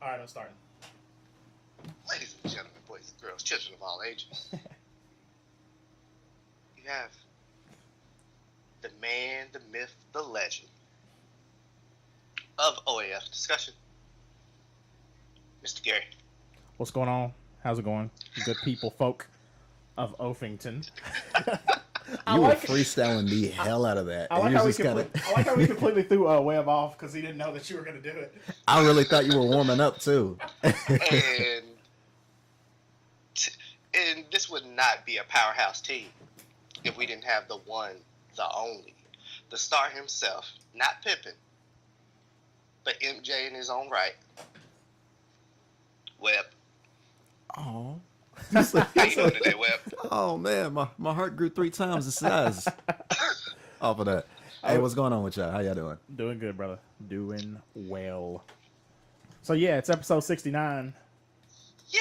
All right, I'm starting. Ladies and gentlemen, boys and girls, children of all ages, you have the man, the myth, the legend of OAF Discussion, Mr. Gary. What's going on? How's it going, good people, folk of Oafington? You were freestyling the hell out of that. I like how we completely threw Webb off because he didn't know that you were going to do it. I really thought you were warming up too. and this would not be a powerhouse team if we didn't have the one, the only, the star himself, not Pippen, but MJ in his own right, Webb. Oh. How you doing today, Webb? Oh man, my heart grew 3 times the size off of that. Hey, what's going on with y'all? How y'all doing? Doing good, brother. Doing well. So yeah, it's episode 69. Yay!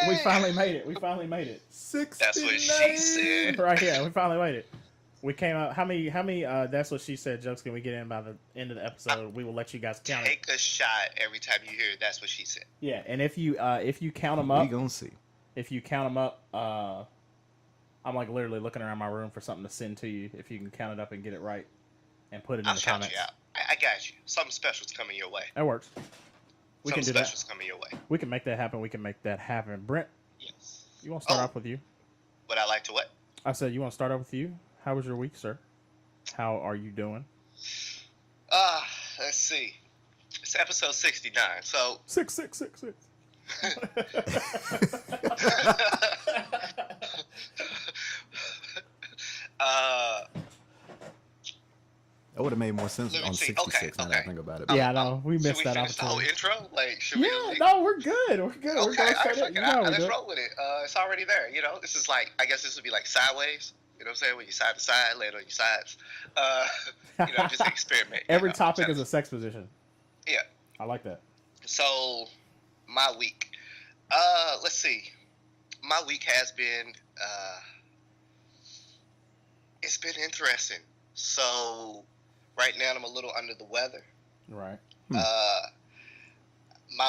We finally made it. 69. That's what she said. Right here, we finally made it. We came out. How many? That's what she said. Jokes can we get in by the end of the episode? We will let you guys count it. Take a shot every time you hear that's what she said. Yeah, and if you count them up, We gonna see. if you count them up, I'm like literally looking around my room for something to send to you. If you can count it up and get it right, and put it in I'll the shout comments. you out. I got you. Something special's coming your way. That works. We can do that. Special's coming your way. We can make that happen. Brent, Yes. you want to start off with you? Would I like to what? I said you want to start off with you. How was your week, sir? How are you doing? Let's see. It's episode 69. So 6. That would have made more sense Let me on see. 66 now that I Okay. think about it. Yeah, I know. We should missed we that finish the whole opportunity. intro? Like, should we? Yeah, Like, no, we're good. We're okay, going all right, straight fuck in. it. You know how we Let's do it. roll with it. It's already there. You know, this is like, I guess this would be like sideways. You know what I'm saying? When you side to side, lay it on your sides. Just experiment. Every topic is a sex position. Yeah. I like that. So, my week. Let's see. My week has been, it's been interesting. So, right now I'm a little under the weather. Right. My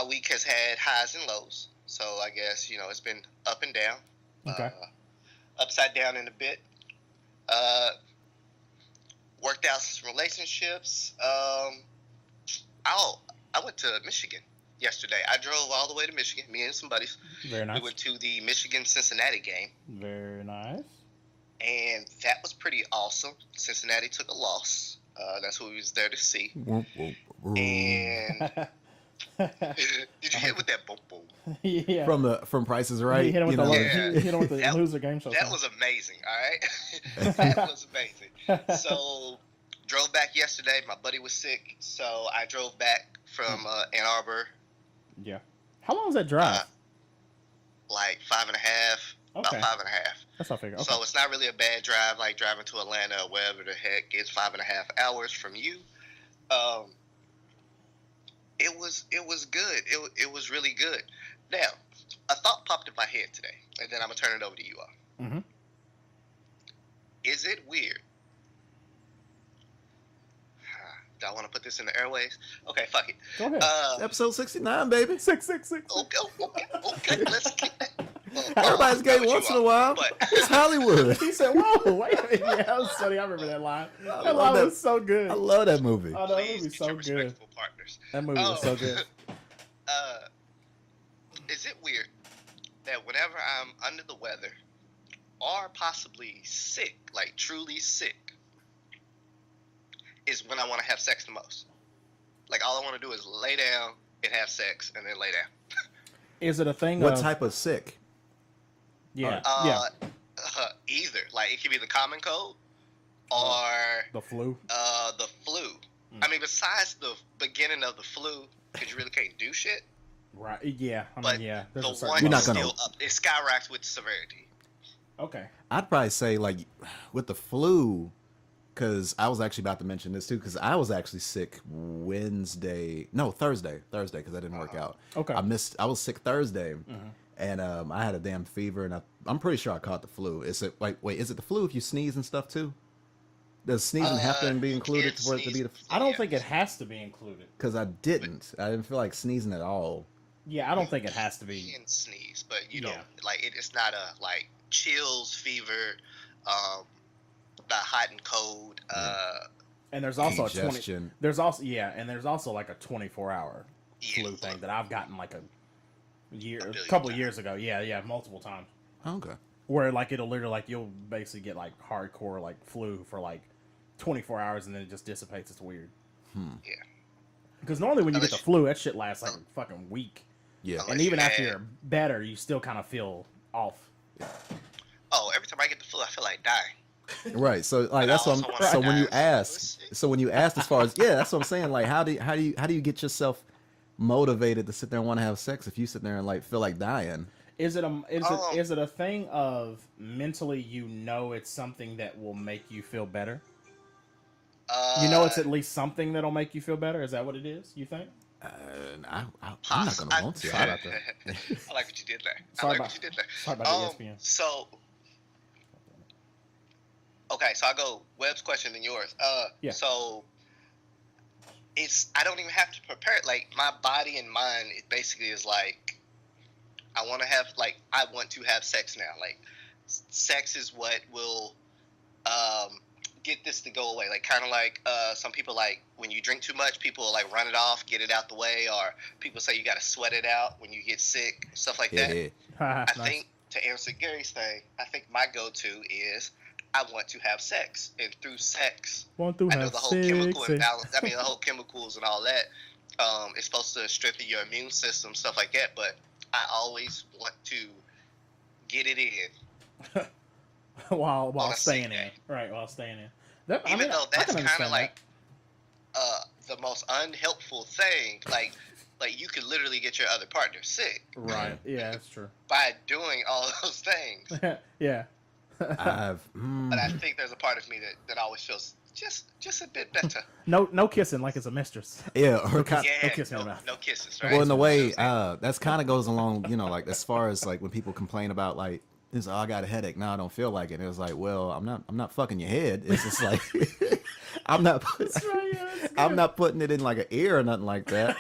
week has had highs and lows. So, I guess, it's been up and down. Okay. Upside down in a bit. Worked out some relationships. I went to Michigan yesterday. I drove all the way to Michigan, me and some buddies. Very nice. We went to the Michigan-Cincinnati game, Very nice. and that was pretty awesome. Cincinnati took a loss. That's what we was there to see. And did you hit with that boom boom? Yeah. From Price is Right. He hit him with the, Yeah. he hit him with the That- loser game show. That song. was amazing, all right? That was amazing. So, drove back yesterday. My buddy was sick, so I drove back from Ann Arbor, Yeah. How long was that drive? like 5.5, Okay. about 5.5. That's what I figured. Okay. So it's not really a bad drive, like driving to Atlanta or wherever the heck. It's 5.5 hours from you. It was good. It was really good. Now, a thought popped in my head today, and then I'm gonna turn it over to you all. Mm-hmm. Is it weird? Do I want to put this in the airways? Okay, fuck it. Go ahead. Episode 69, baby. 6. Okay, let's get that. Everybody's gay once in a while. But It's Hollywood. He said, "Whoa, wait a minute." Yeah, that was funny. I remember that line. That line that. was so good. I love that movie. Oh, that movie please was get so your good. respectable partners. That movie was so good. Is it weird that whenever I'm under the weather or possibly sick, like truly sick, is when I want to have sex the most? Like, all I want to do is lay down and have sex and then lay down. Is it a thing? What of, type of sick? Yeah. Either. Like, it could be the common cold or The flu. the flu. I mean, besides the beginning of the flu, because you really can't do shit. Right. Yeah. I mean, But yeah. the There's a one certain You're not is gonna- still up. It skyrockets with severity. Okay. I'd probably say, like, with the flu, because I was actually about to mention this too, because I was actually sick Thursday, because I didn't work out. Okay. I was sick Thursday, and I had a damn fever, and I'm pretty sure I caught the flu. Is it the flu if you sneeze and stuff too? Does sneezing have to be You included can for it to be sneeze. the? I don't Yeah. think it has to be included. Because I didn't. I didn't feel like sneezing at all. Yeah, I don't think it has to be. You can sneeze, but you Yeah. don't like it. It's not a like chills, fever, not hot and cold. And there's also a 20. Congestion. There's also like a 24-hour Yeah, flu thing that I've gotten like a billion couple times. years ago. Yeah, multiple times. Okay. Where like it'll literally like you'll basically get like hardcore like flu for like 24 hours and then it just dissipates. It's weird. Yeah. Because normally when you get Unless the flu, that shit lasts like a fucking week. Yeah. Unless And even you after had- you're better, you still kind of feel off. Oh, every time I get the flu, I feel like dying. Right. So like But I that's what also I'm. wanna So when die, you so ask, let's see. so when you ask as far as that's what I'm saying. Like how do you get yourself motivated to sit there and want to have sex if you sit there and like feel like dying? Is it Um, a thing of mentally you know it's something that will make you feel better? You know it's at least something that'll make you feel better? Is that what it is, you think? I'm not gonna want to. Sorry about that. I like what you did there. Sorry I like about- what you did there. Sorry about the ESPN. So, okay, so I go Webb's question and yours. Yeah. So I don't even have to prepare it. Like my body and mind, it basically is like I want to have sex now. Like sex is what will get this to go away. Like kind of like some people like when you drink too much, people like run it off, get it out the way, or people say you got to sweat it out when you get sick, stuff like that. Yeah. I Nice. think to answer Gary's thing, I think my go-to is I want to have sex, and through sex, Want to I know have the whole chemical sex. imbalance. I mean, the whole chemicals and all that. It's supposed to strengthen your immune system, stuff like that. But I always want to get it in. while on a staying sick in. day. Right, while staying in. That, I Even mean, though I that's can kind of understand like the most unhelpful thing. Like you could literally get your other partner sick that. Right. Yeah, that's true. by doing all those things. Yeah. I've. But I think there's a part of me that always feels just a bit better. No kissing like it's a mistress. Yeah. Or kind, Yeah, kiss me in the no, mouth. no kisses, right? well, in a way, that's kind of goes along. Like as far as like when people complain about like. It's like, oh, I got a headache. No, I don't feel like it. And it was like, well, I'm not fucking your head. It's just like I'm not. That's right, yeah, that's I'm good. not putting it in like an ear or nothing like that.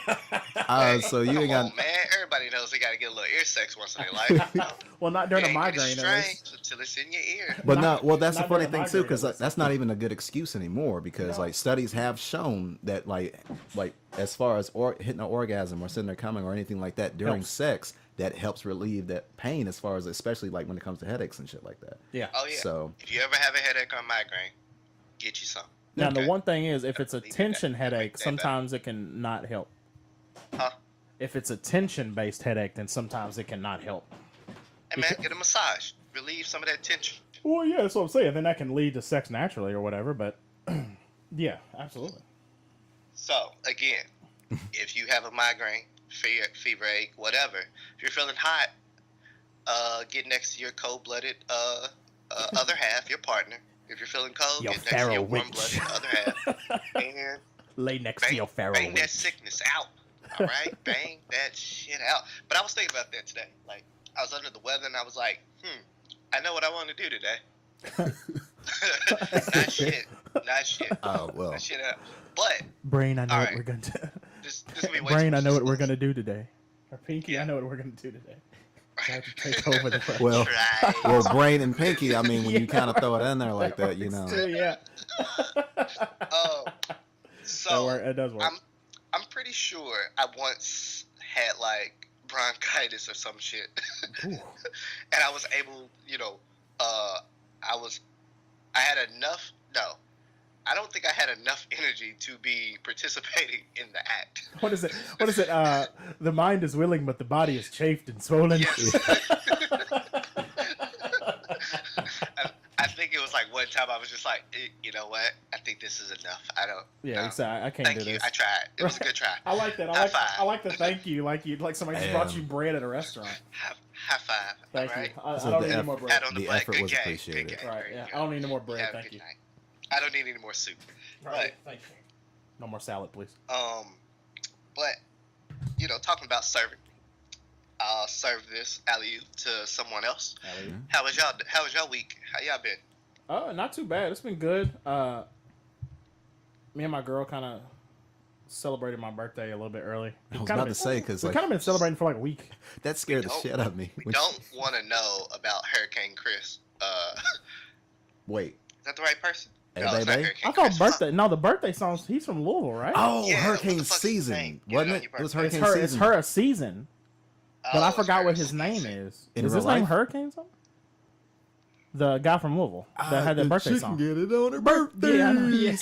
So you Come ain't got. on, man. Everybody knows they got to get a little ear sex once in their life. Well, not during a It ain't migraine. getting at least. strange until it's in your ear. But Not- well, that's the not funny during thing too, migraine, because at least. that's not even a good excuse anymore. Because No. like studies have shown that like as far as hitting an orgasm or sitting there coming or anything like that during Helps. sex, that helps relieve that pain. As far as especially like when it comes to headaches and shit like that. Yeah. Oh yeah. So If you ever have a headache or migraine, get you some. Now Okay. the one thing is, if it's a Leave it tension at- headache, leave it at that. sometimes it can not help. Huh? If it's a tension-based headache, then sometimes it can not help. Hey man, get a massage. Relieve some of that tension. Well, yeah, that's what I'm saying. Then that can lead to sex naturally or whatever. But yeah, absolutely. So again, if you have a migraine, fever ache, whatever, if you're feeling hot, get next to your cold-blooded other half, your partner. If you're feeling cold, Your get next to pharaoh your witch. warm-blooded other half, and Lay next to bang, your pharaoh bang that witch. sickness out. All right, bang that shit out. But I was thinking about that today. Like I was under the weather, and I was like, I know what I want to do today. Not shit. Not shit. oh well. Not shit out. But Brain, I know All what right. we're going to. this will be way Brain, too I know what much we're going to do today. Or Pinky, Yeah. I know what we're going to do today. I have to take over the. Well, Right. well, brain and pinky. I mean, when you Yeah. kind of throw it in there like that, you know. Still, yeah. Oh, That so work, it does work. I'm pretty sure I once had like bronchitis or some shit, Ooh. and I was able, I had enough. No, I don't think I had enough energy to be participating in the act. What is it? What is it? The mind is willing, but the body is chafed and swollen. Yes. I think it was like one time I was just like, you know what? I think this is enough. I don't. Yeah, no. exactly. I can't Thank do you. this. I tried. It was a good try. I like that. High five. I like the thank you. Like somebody just brought you bread at a restaurant. High five. Thank all right? you. I So don't the need any eff- more Pat bread. on the The butt. effort Good was game. appreciated. Good game. Right. Great Yeah. job. I don't need no more bread. Have a Thank good you. night. I don't need any more soup. Right. Thank you. No more salad, please. But talking about serving, I'll serve this alley to someone else. Alley. How was y'all week? How y'all been? Not too bad. It's been good. me and my girl kind of celebrated my birthday a little bit early. I was about to say, because we've kind of been celebrating for like a week. That scared the shit out of me. We don't want to know about Hurricane Chris. Wait. Is that the right person? Hey, no, baby. I thought birthday. No, the birthday songs. He's from Louisville, right? Oh, yeah, Hurricane Season, wasn't it? It was Hurricane Season. It's her a season, but I forgot what his name is. Is his name Hurricane something? The guy from Louisville that had that birthday song. Get it on her birthday. Yeah, I know, yeah. He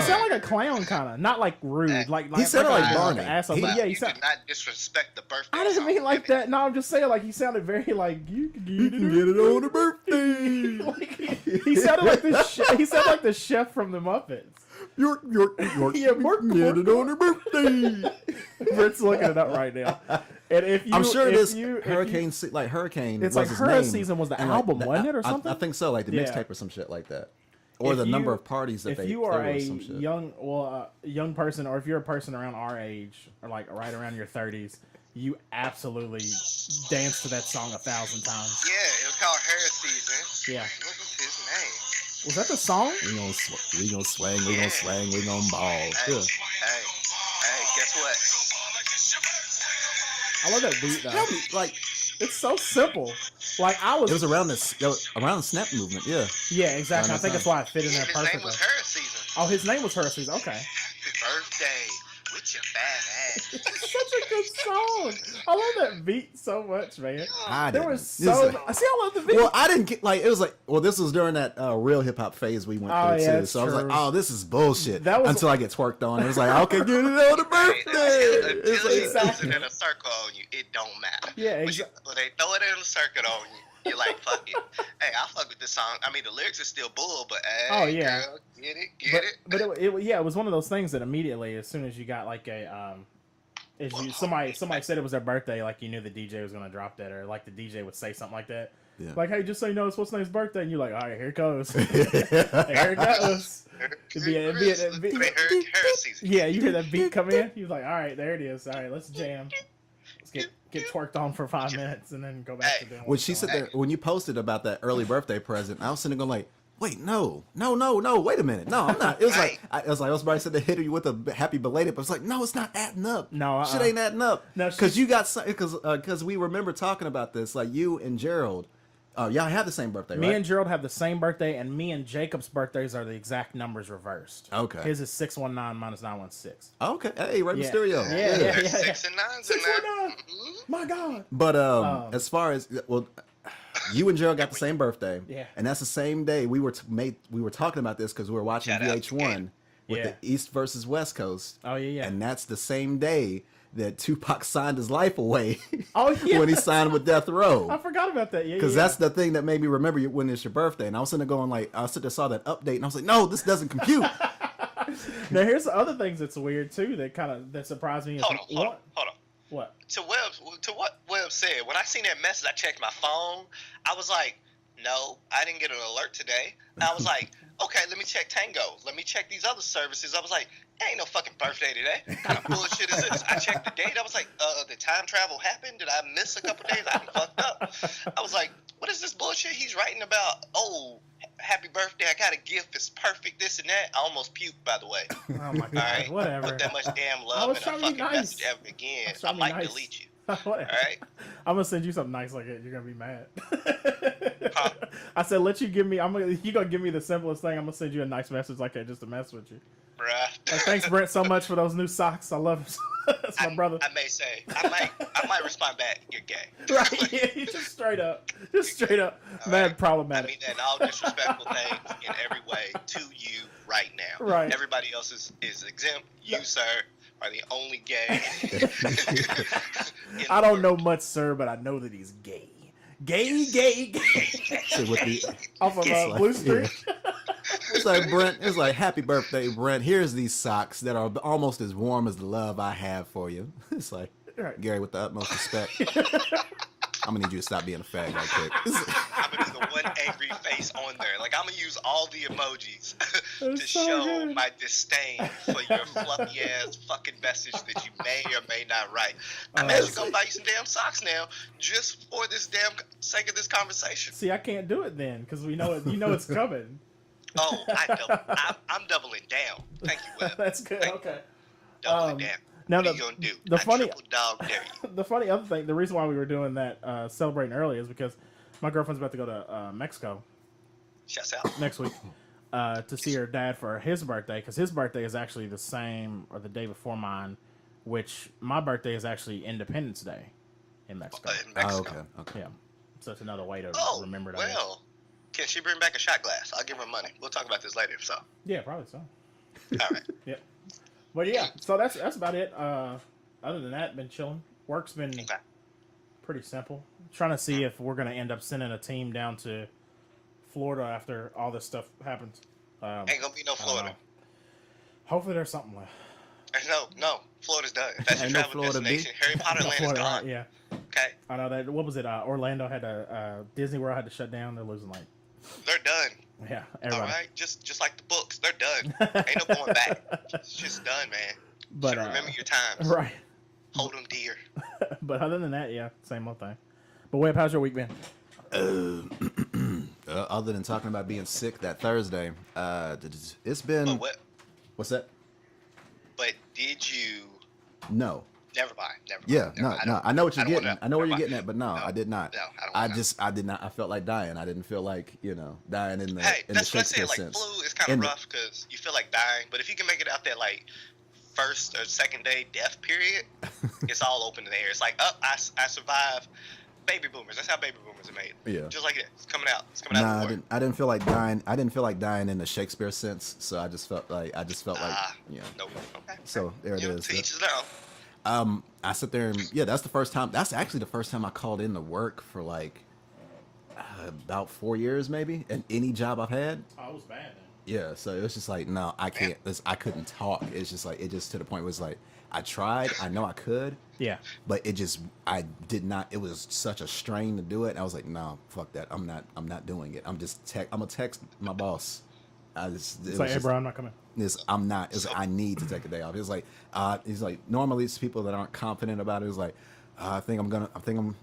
sounded like a clown, kind of, not like rude. Like he sounded like Barney. Like an asshole, but yeah, he did not disrespect the birthday. I didn't mean like that. No, I'm just saying like he sounded very like you can get it on her birthday. Like, he sounded like this. He sounded like the chef from the Muppets. York. Yeah, Get it on her birthday. Britt's looking it up right now. And if you, I'm sure it is Hurricane. It's like Her Season was the album, wasn't it, or something? I think so, like the mixtape or some shit like that, or the number of parties that they. If you are a some shit. young person, or if you're a person around our age, or like right around your 30s, you absolutely dance to that song 1,000 times. Yeah, it was called Her Season. Yeah. What was his name? Was that the song? We gonna swing, we gonna swing, we gonna ball. Hey, guess what? I love that beat though. Like, it's so simple. Like It was around the snap movement, yeah. Yeah, exactly. I think that's why it fit in there perfectly. His name was Her Season. Oh, his name was Her Season. Okay. Happy birthday with your bad ass. It's such a good song. I love that beat so much, man. There was see, I love the beat. Well, I didn't get it was like, this was during that real hip hop phase we went through too. So I was like, oh, this is bullshit. Until I get twerked on. It was like, okay, get it on the birthday. Until he's losing in a circle on you, it don't matter. Yeah, exactly. When they throw it in a circuit on you, you're like, fuck it. Hey, I fuck with this song. I mean, the lyrics are still bull, but hey, girl, get it. But it was one of those things that immediately, as soon as you got like a somebody said it was their birthday, like you knew the DJ was gonna drop that, or like the DJ would say something like that. Yeah. Like, hey, just so you know, it's what's name's birthday, and you're like, all right, here it goes. Here it goes. Yeah, you hear that beat come in, you're like, all right, there it is. All right, let's jam. Let's get twerked on for 5 minutes and then go back to doing. When she said that, when you posted about that early birthday present, I was sitting there going like, wait, no, wait a minute, no, I'm not. It was like I was somebody said they hit you with a happy belated, but it's like, no, it's not adding up. No, shit ain't adding up. No, because you got because we remember talking about this, like you and Gerald. Y'all have the same birthday, right? Me and Gerald have the same birthday, and me and Jacob's birthdays are the exact numbers reversed. Okay. His is 619, mine is 916. Okay. Hey, right Mysterio. Yeah. 6 and 9. 619. My God. But as far as you and Gerald got the same birthday. Yeah. And that's the same day we were talking about this because we were watching VH1 with the East versus West Coast. Oh yeah. And that's the same day that Tupac signed his life away. Oh yeah. When he signed with Death Row. I forgot about that. Yeah. Because that's the thing that made me remember when it's your birthday. And I was sitting there going I saw that update and I was like, no, this doesn't compute. Now here's the other things that's weird too that surprised me. Hold on. What? To what Webb said, when I seen that message, I checked my phone. I was like, no, I didn't get an alert today. I was like, okay, let me check Tango. Let me check these other services. I was like, ain't no fucking birthday today. What kind of bullshit is this? I checked the date. I was like, did time travel happen? Did I miss a couple days? I fucked up. I was like, what is this bullshit he's writing about? Oh, happy birthday. I got a gift. It's perfect. This and that. I almost puked, by the way. Oh, my God. All right? Whatever. Put that much damn love in a fucking message ever again. I might delete you. All right? I'm going to send you something nice like it. You're going to be mad. Huh? I said, you going to give me the simplest thing. I'm going to send you a nice message like that just to mess with you. Bruh. Thanks, Brent, so much for those new socks. I love them. That's my brother. I may say, I might respond back. You're gay. Right? Yeah, just straight up, mad right. problematic. I mean that in all disrespectful things in every way to you right now. Right. Everybody else is exempt. You, sir, are the only gay. I don't know much, sir, but I know that he's gay. Gay. So with the, off of Blue Street. Yeah. It's like, Brent, it's like, happy birthday, Brent. Here's these socks that are almost as warm as the love I have for you. It's like, Gary, with the utmost respect, I'm going to need you to stop being a fag right quick. I'm going to do the one angry face on there. Like, I'm going to use all the emojis to show my disdain for your fluffy-ass fucking message that you may or may not write. I'm actually going to buy you some damn socks now just for this damn sake of this conversation. See, I can't do it then because you know it's coming. Oh, I'm doubling down. Thank you, Webb. That's good. Okay. Doubling down. Now what are you gonna do? The funny triple dog dare you. The funny other thing, the reason why we were doing that celebrating early is because my girlfriend's about to go to Mexico. Shouts out next week to see her dad for his birthday, because his birthday is actually the same or the day before mine, which my birthday is actually Independence Day in Mexico. Oh, okay. Yeah, so it's another way to remember that. Well, can she bring back a shot glass? I'll give her money. We'll talk about this later. So yeah, probably so. All right. Yep. But yeah, so that's about it. Other than that, been chilling. Work's been pretty simple. Trying to see if we're gonna end up sending a team down to Florida after all this stuff happens. Ain't gonna be no Florida. Hopefully there's something left. No. Florida's done. If that's your travel destination, Harry Potter Land is gone. Yeah. Okay. I know that. What was it? Orlando had Disney World had to shut down. They're losing like. They're done. Yeah. Everybody. All right. Just like the books, they're done. Ain't no going back. It's just done, man. But remember your times. Right. Hold them dear. But other than that, yeah, same old thing. But Webb, how's your week been? Other than talking about being sick that Thursday, it's been. What's that? But did you? No. Never mind. No. I know what you're getting. I know where you're getting at, but no, I did not. No, I did not. I felt like dying. I didn't feel like dying in the Shakespeare sense. Flu is kind of rough because you feel like dying, but if you can make it out that like first or second day death period, it's all open in the air. It's like, I survived. Baby boomers. That's how baby boomers are made. Yeah. Just like it. It's coming out. Nah, I didn't feel like dying. I didn't feel like dying in the Shakespeare sense. So I just felt like No. Okay. So there it is. To each his own. I sit there and that's the first time. That's actually the first time I called in to work for like about 4 years maybe, and any job I've had. Oh, it was bad then. Yeah. So it was just like, no, I can't. I couldn't talk. It's just like it just to the point where it's like I tried. I know I could. Yeah. But I did not. It was such a strain to do it. I was like, no, fuck that. I'm not doing it. I'm gonna text my boss. Hey, bro, I'm not coming. I'm not. I need to take a day off. He's like, normally it's people that aren't confident about it. It's like, I think I'm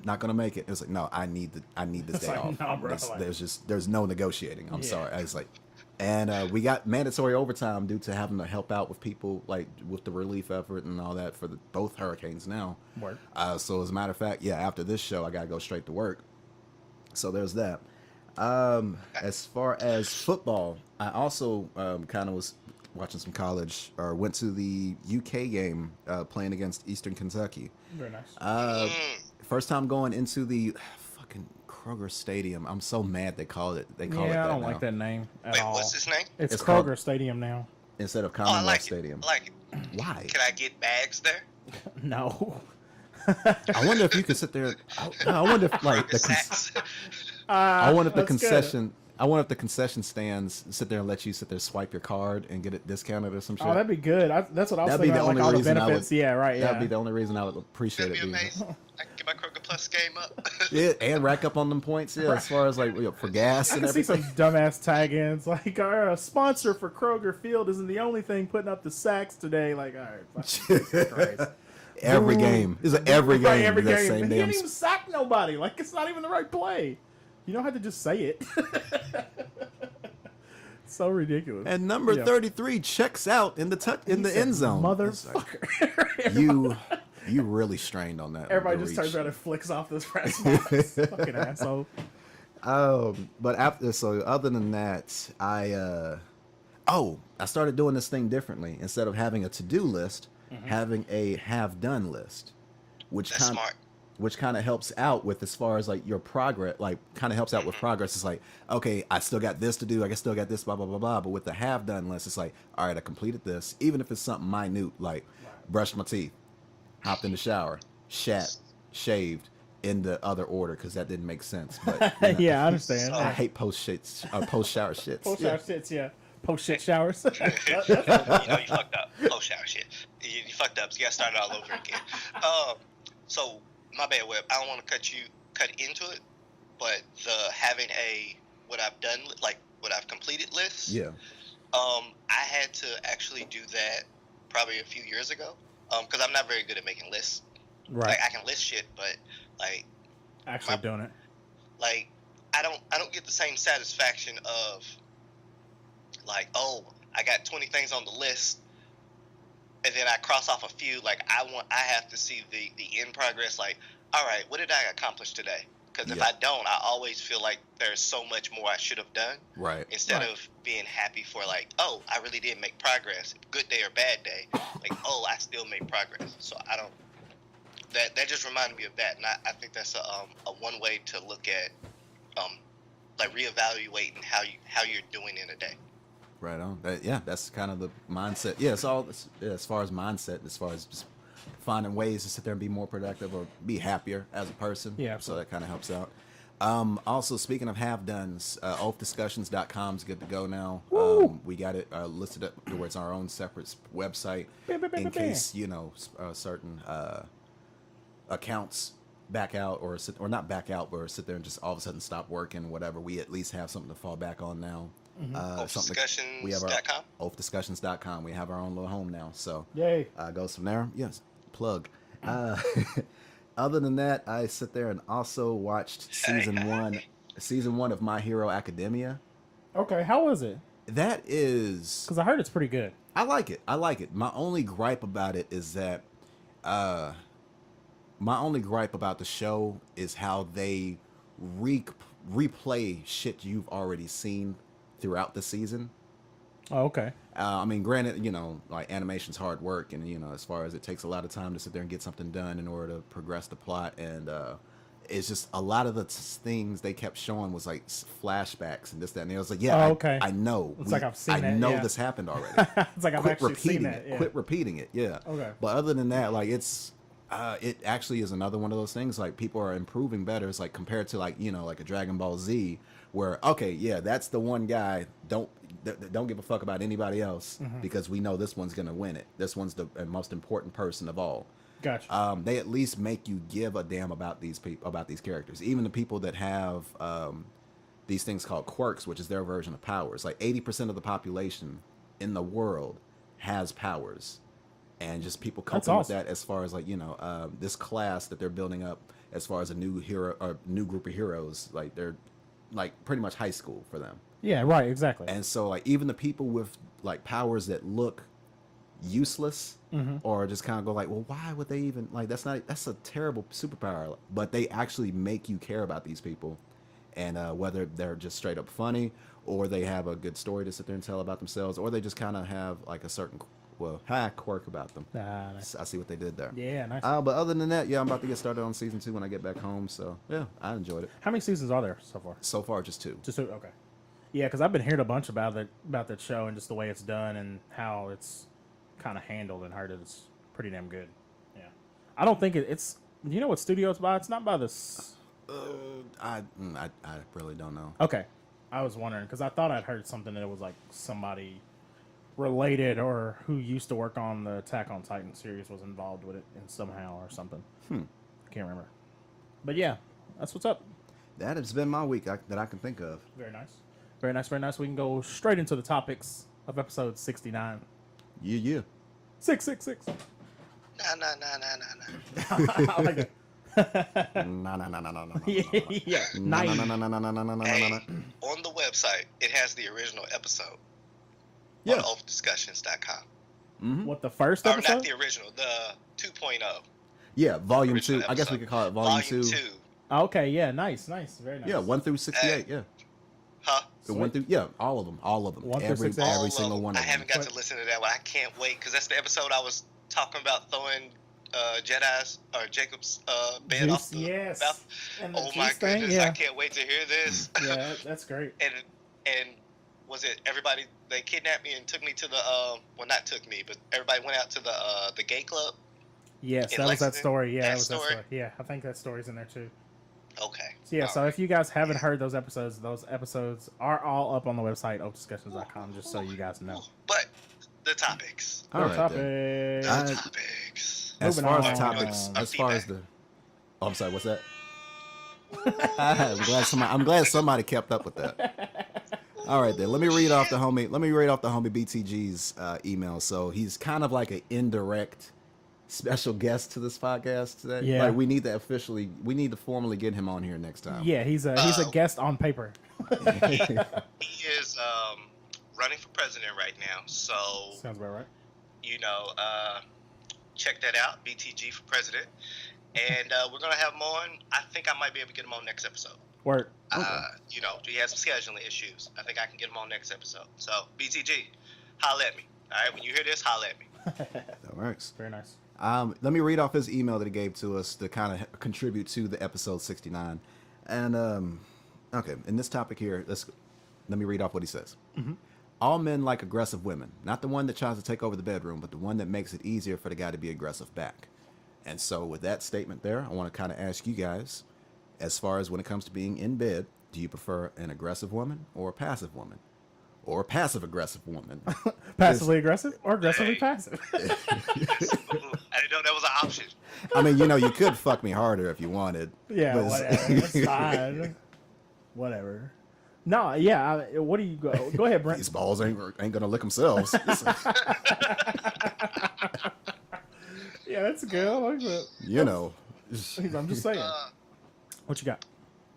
not gonna make it. It's like, no, I need this day off. No, bro, there's no negotiating. I'm sorry. I was like. And we got mandatory overtime due to having to help out with people, like with the relief effort and all that for both hurricanes now. Word. So as a matter of fact, after this show, I got to go straight to work. So there's that. As far as football, I also kind of was watching some college, or went to the UK game playing against Eastern Kentucky. Very nice. First time going into the fucking Kroger Stadium. I'm so mad they call it that. I don't like that name at all. What's his name? It's Kroger Stadium now. Instead of Commonwealth Stadium. I like it. Why? Can I get bags there? No. I wonder if you could sit there. I wonder if like I wonder if the concession. I wonder if the concession stands sit there and let you sit there, swipe your card, and get it discounted or some shit. Oh, that'd be good. That's what I was thinking. That'd be the only reason all the benefits. That'd be the only reason I would appreciate it. Amazing. I can get my Kroger Plus game up. And rack up on them points. Yeah, as far as like for gas and everything. I can see some dumbass tag-ins like our sponsor for Kroger Field isn't the only thing putting up the sacks today. Like, all right, every game is every game. Every game. Same he didn't even sack nobody. Like, it's not even the right play. You don't have to just say it. So ridiculous. And number 33 checks out in the end zone. Motherfucker. You really strained on that. Everybody just turns around and flicks off this press box. Fucking asshole. But other than that, I started doing this thing differently. Instead of having a to-do list, having a have-done list, which kind of helps out with as far as like your progress, like kind of helps out with progress. It's like, okay, I still got this to do. I still got this, blah, blah, blah, blah. But with the have done list, it's like, all right, I completed this. Even if it's something minute, like brushed my teeth, hopped in the shower, shaved in the other order because that didn't make sense. But yeah, I understand. I hate post shower shits. Post-shower shits, yeah. Post-shit showers. You fucked up. Post-shower shit. You fucked up, so you got to start it all over again. So... My bad, Webb. I don't want to cut into it, but having what I've completed list. Yeah. I had to actually do that probably a few years ago. Because I'm not very good at making lists. Right. Like I can list shit, but like actually doing it. Like I don't get the same satisfaction of like, oh, I got 20 things on the list, and then I cross off a few. Like I have to see the end progress. Like, all right, what did I accomplish today? Because if I don't, I always feel like there's so much more I should have done. Right. Instead of being happy for like, oh, I really did make progress, good day or bad day. Like, oh, I still made progress. So I don't. That just reminded me of that, and I think that's a one way to look at like reevaluating how you're doing in a day. Right on. That's kind of the mindset. Yeah, it's all as far as mindset, as far as just finding ways to sit there and be more productive or be happier as a person. Yeah, absolutely. So that kind of helps out. Also, speaking of have-dones, Oafdiscussions.com is good to go now. We got it listed up where it's our own separate website in case, certain accounts back out or not back out, but sit there and just all of a sudden stop working, whatever. We at least have something to fall back on now. Oafdiscussions.com. Oafdiscussions.com. We have our own little home now. So yay. Goes from there. Yes. Plug. Other than that, I sit there and also watched season one of My Hero Academia. Okay, how was it? That is... Because I heard it's pretty good. I like it. My only gripe about it is that... my only gripe about the show is how they replay shit you've already seen throughout the season. Oh, okay. I mean, granted, like animation's hard work, and as far as it takes a lot of time to sit there and get something done in order to progress the plot, and it's just a lot of the things they kept showing was like flashbacks and this, that, and I was like, yeah, okay. I know. It's like I've seen it. I know yeah. this happened already. It's like I've actually seen it. Yeah. Quit repeating it. Yeah. Okay. But other than that, like it actually is another one of those things. Like people are improving better. It's like compared to like like a Dragon Ball Z, where okay, yeah, that's the one guy. Don't give a fuck about anybody else because we know this one's gonna win it. This one's the most important person of all. Gotcha. They at least make you give a damn about these people, about these characters. Even the people that have these things called quirks, which is their version of powers. Like 80% of the population in the world has powers. And just people coping with that as far as like, this class that they're building up as far as a new hero or new group of heroes, like they're like pretty much high school for them. Yeah, right, exactly. And so like even the people with like powers that look useless or just kind of go like, well, why would they even like that's a terrible superpower, but they actually make you care about these people. And whether they're just straight up funny or they have a good story to sit there and tell about themselves, or they just kind of have like a certain quirk about them. Nice. I see what they did there. Yeah, nice. But other than that, yeah, I'm about to get started on season 2 when I get back home. So yeah, I enjoyed it. How many seasons are there so far? So far, just 2. Just 2. Okay. Yeah, because I've been hearing a bunch about that show and just the way it's done and how it's kind of handled, and heard it's pretty damn good. Yeah. I don't think it's. Do you know what studio it's by? It's not by this. I really don't know. Okay. I was wondering because I thought I'd heard something that it was like somebody related or who used to work on the Attack on Titan series was involved with it in somehow or something. I can't remember. But yeah, that's what's up. That has been my week that I can think of. Very nice. Very nice, very nice. We can go straight into the topics of episode 69. Yeah. 666. Nah. I like it. No. Yeah. No. Hey, on the website, it has the original episode. Yeah. On Oafdiscussions.com. What, the first Or episode? not the original, the 2.0. Yeah, volume Original 2. I guess we episode. could call it volume 2. Okay, yeah, nice. Very nice. Yeah, 1 through 68. Yeah. Huh? The 1 through all of them. 1 through 68. Every single one of I them. haven't got to listen to that one. I can't wait because that's the episode I was talking about throwing Jedi's or Jacob's bed Juice, off the yes. mouth. And the Oh my juice thing, goodness! yeah. I can't wait to hear this. Yeah, that's great. And was it everybody? They kidnapped me and took me to the not took me, but everybody went out to the gay club. Yes, in that was that Lexington? story. Yeah, That that was that story? story. Yeah, I think that story's in there too. Okay. Yeah, All so right. if you guys haven't heard those episodes are all up on the website, oafdiscussions.com, just so you guys know. But the topics. All right. topics. then. The topics. As Moving far as on. the topics, as far as the. Oh, I'm sorry. What's that? I'm glad somebody kept up with that. All right, then. Let me read off the homie BTG's email. So he's kind of like an indirect special guest to this podcast today. Yeah. Like we need to formally get him on here next time. Yeah, he's a guest on paper. He is running for president right now. So sounds about right. Check that out, BTG for president. And we're gonna have him on. I think I might be able to get him on next episode. Word. Okay. He has some scheduling issues. I think I can get him on next episode. So BTG, holla at me. All right, when you hear this, holla at me. That works. Very nice. Let me read off his email that he gave to us to kind of contribute to the episode 69. And okay, in this topic here, let me read off what he says. Mm-hmm. All men like aggressive women, not the one that tries to take over the bedroom, but the one that makes it easier for the guy to be aggressive back. And so with that statement there, I want to kind of ask you guys, as far as when it comes to being in bed, do you prefer an aggressive woman or a passive woman? Or a passive-aggressive woman? Passively aggressive or aggressively passive? I didn't know that was an option. I mean, you could fuck me harder if you wanted. Yeah, but whatever. It's fine. Whatever. No, yeah. What do you go? Go ahead, Brent. These balls ain't gonna lick themselves. Yeah, that's good. I like that. I'm just saying. What you got?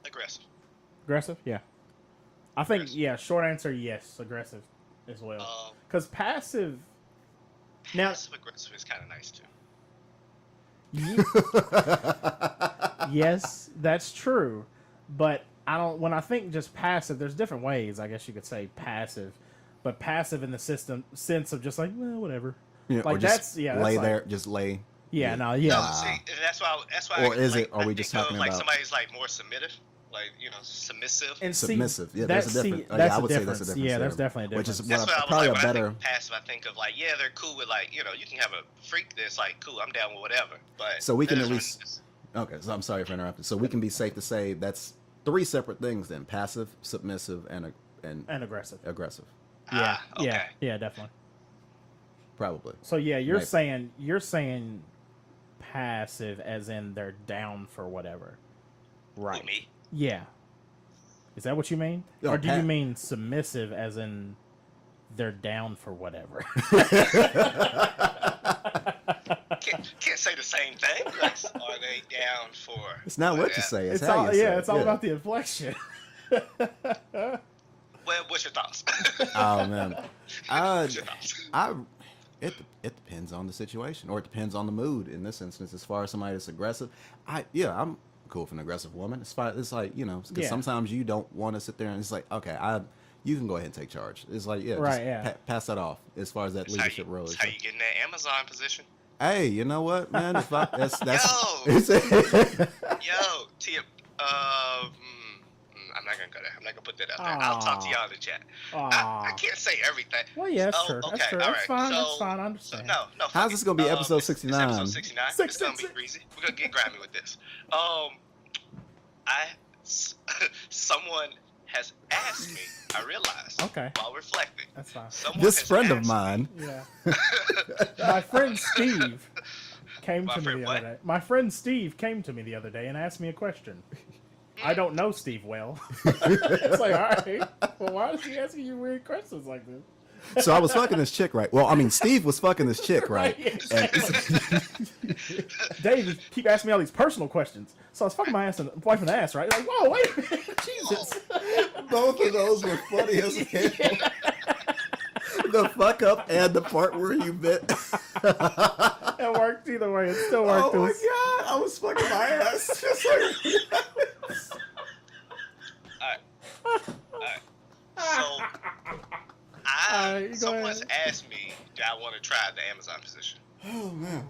Aggressive. Aggressive? Yeah. I think, short answer, yes. Aggressive as well. Because passive... Passive aggressive is kind of nice, too. Yes, that's true. But when I think just passive, there's different ways, I guess you could say passive. But passive in the sense of just like, well, whatever. Yeah, like or just lay there, just lay. Yeah, no. See, that's why. Or is it? Are we just talking about somebody's like more submissive, submissive? And submissive. Yeah, there's a difference. I would say that's a difference. Yeah, there's definitely a difference. Which is that's what probably I was a like, better. When I think passive, I think of they're cool with you can have a freak that's cool. I'm down with whatever. But so we can at least. Okay, so I'm sorry for interrupting. So we can be safe to say that's 3 separate things then: passive, submissive, and aggressive. Aggressive. Yeah. Okay. Yeah, definitely. Probably. So yeah, you're saying passive as in they're down for whatever, right? Who, me? Yeah. Is that what you mean, or do you mean submissive as in they're down for whatever? Can't say the same thing. Are they down for? It's not what you say. It's how all, you say. It's all about the inflection. Well, what's your thoughts? Oh man, What's your thoughts? It depends on the situation, or it depends on the mood. In this instance, as far as somebody that's aggressive, I'm cool with an aggressive woman. It's fine. It's like because sometimes you don't want to sit there and it's like, okay, you can go ahead and take charge. It's like pass that off as far as that leadership role. That's how you get in that Amazon position. Hey, you know what, man? If that's Yo, Tia. I'm not gonna go there. I'm not gonna put that out there. I'll talk to y'all in the chat. I can't say everything. Well, yeah, that's true. Okay, That's true. all That's right. fine. That's fine. I understand. No. How's this gonna be episode 69? It's episode 69. It's gonna be breezy. We're gonna get grimy with this. Someone has asked me. I realized. Okay. While reflecting. That's fine. This friend of mine. Yeah. My friend Steve came to me the other day. My friend Steve came to me the other day and asked me a question. I don't know Steve well. It's like, all right. Well, why is he asking you weird questions like this? So I was fucking this chick, right? Well, I mean, Steve was fucking this chick, right? Dave, you keep asking me all these personal questions. So I was fucking my wife in the ass, right? Like, whoa, wait a minute. Jesus. Both of those were funny as hell. The fuck up and the part where you bit. It worked either way. It still worked. Oh my god, I was fucking my ass. Just like... Alright. So, someone's asked me, do I want to try the Amazon position? Oh man.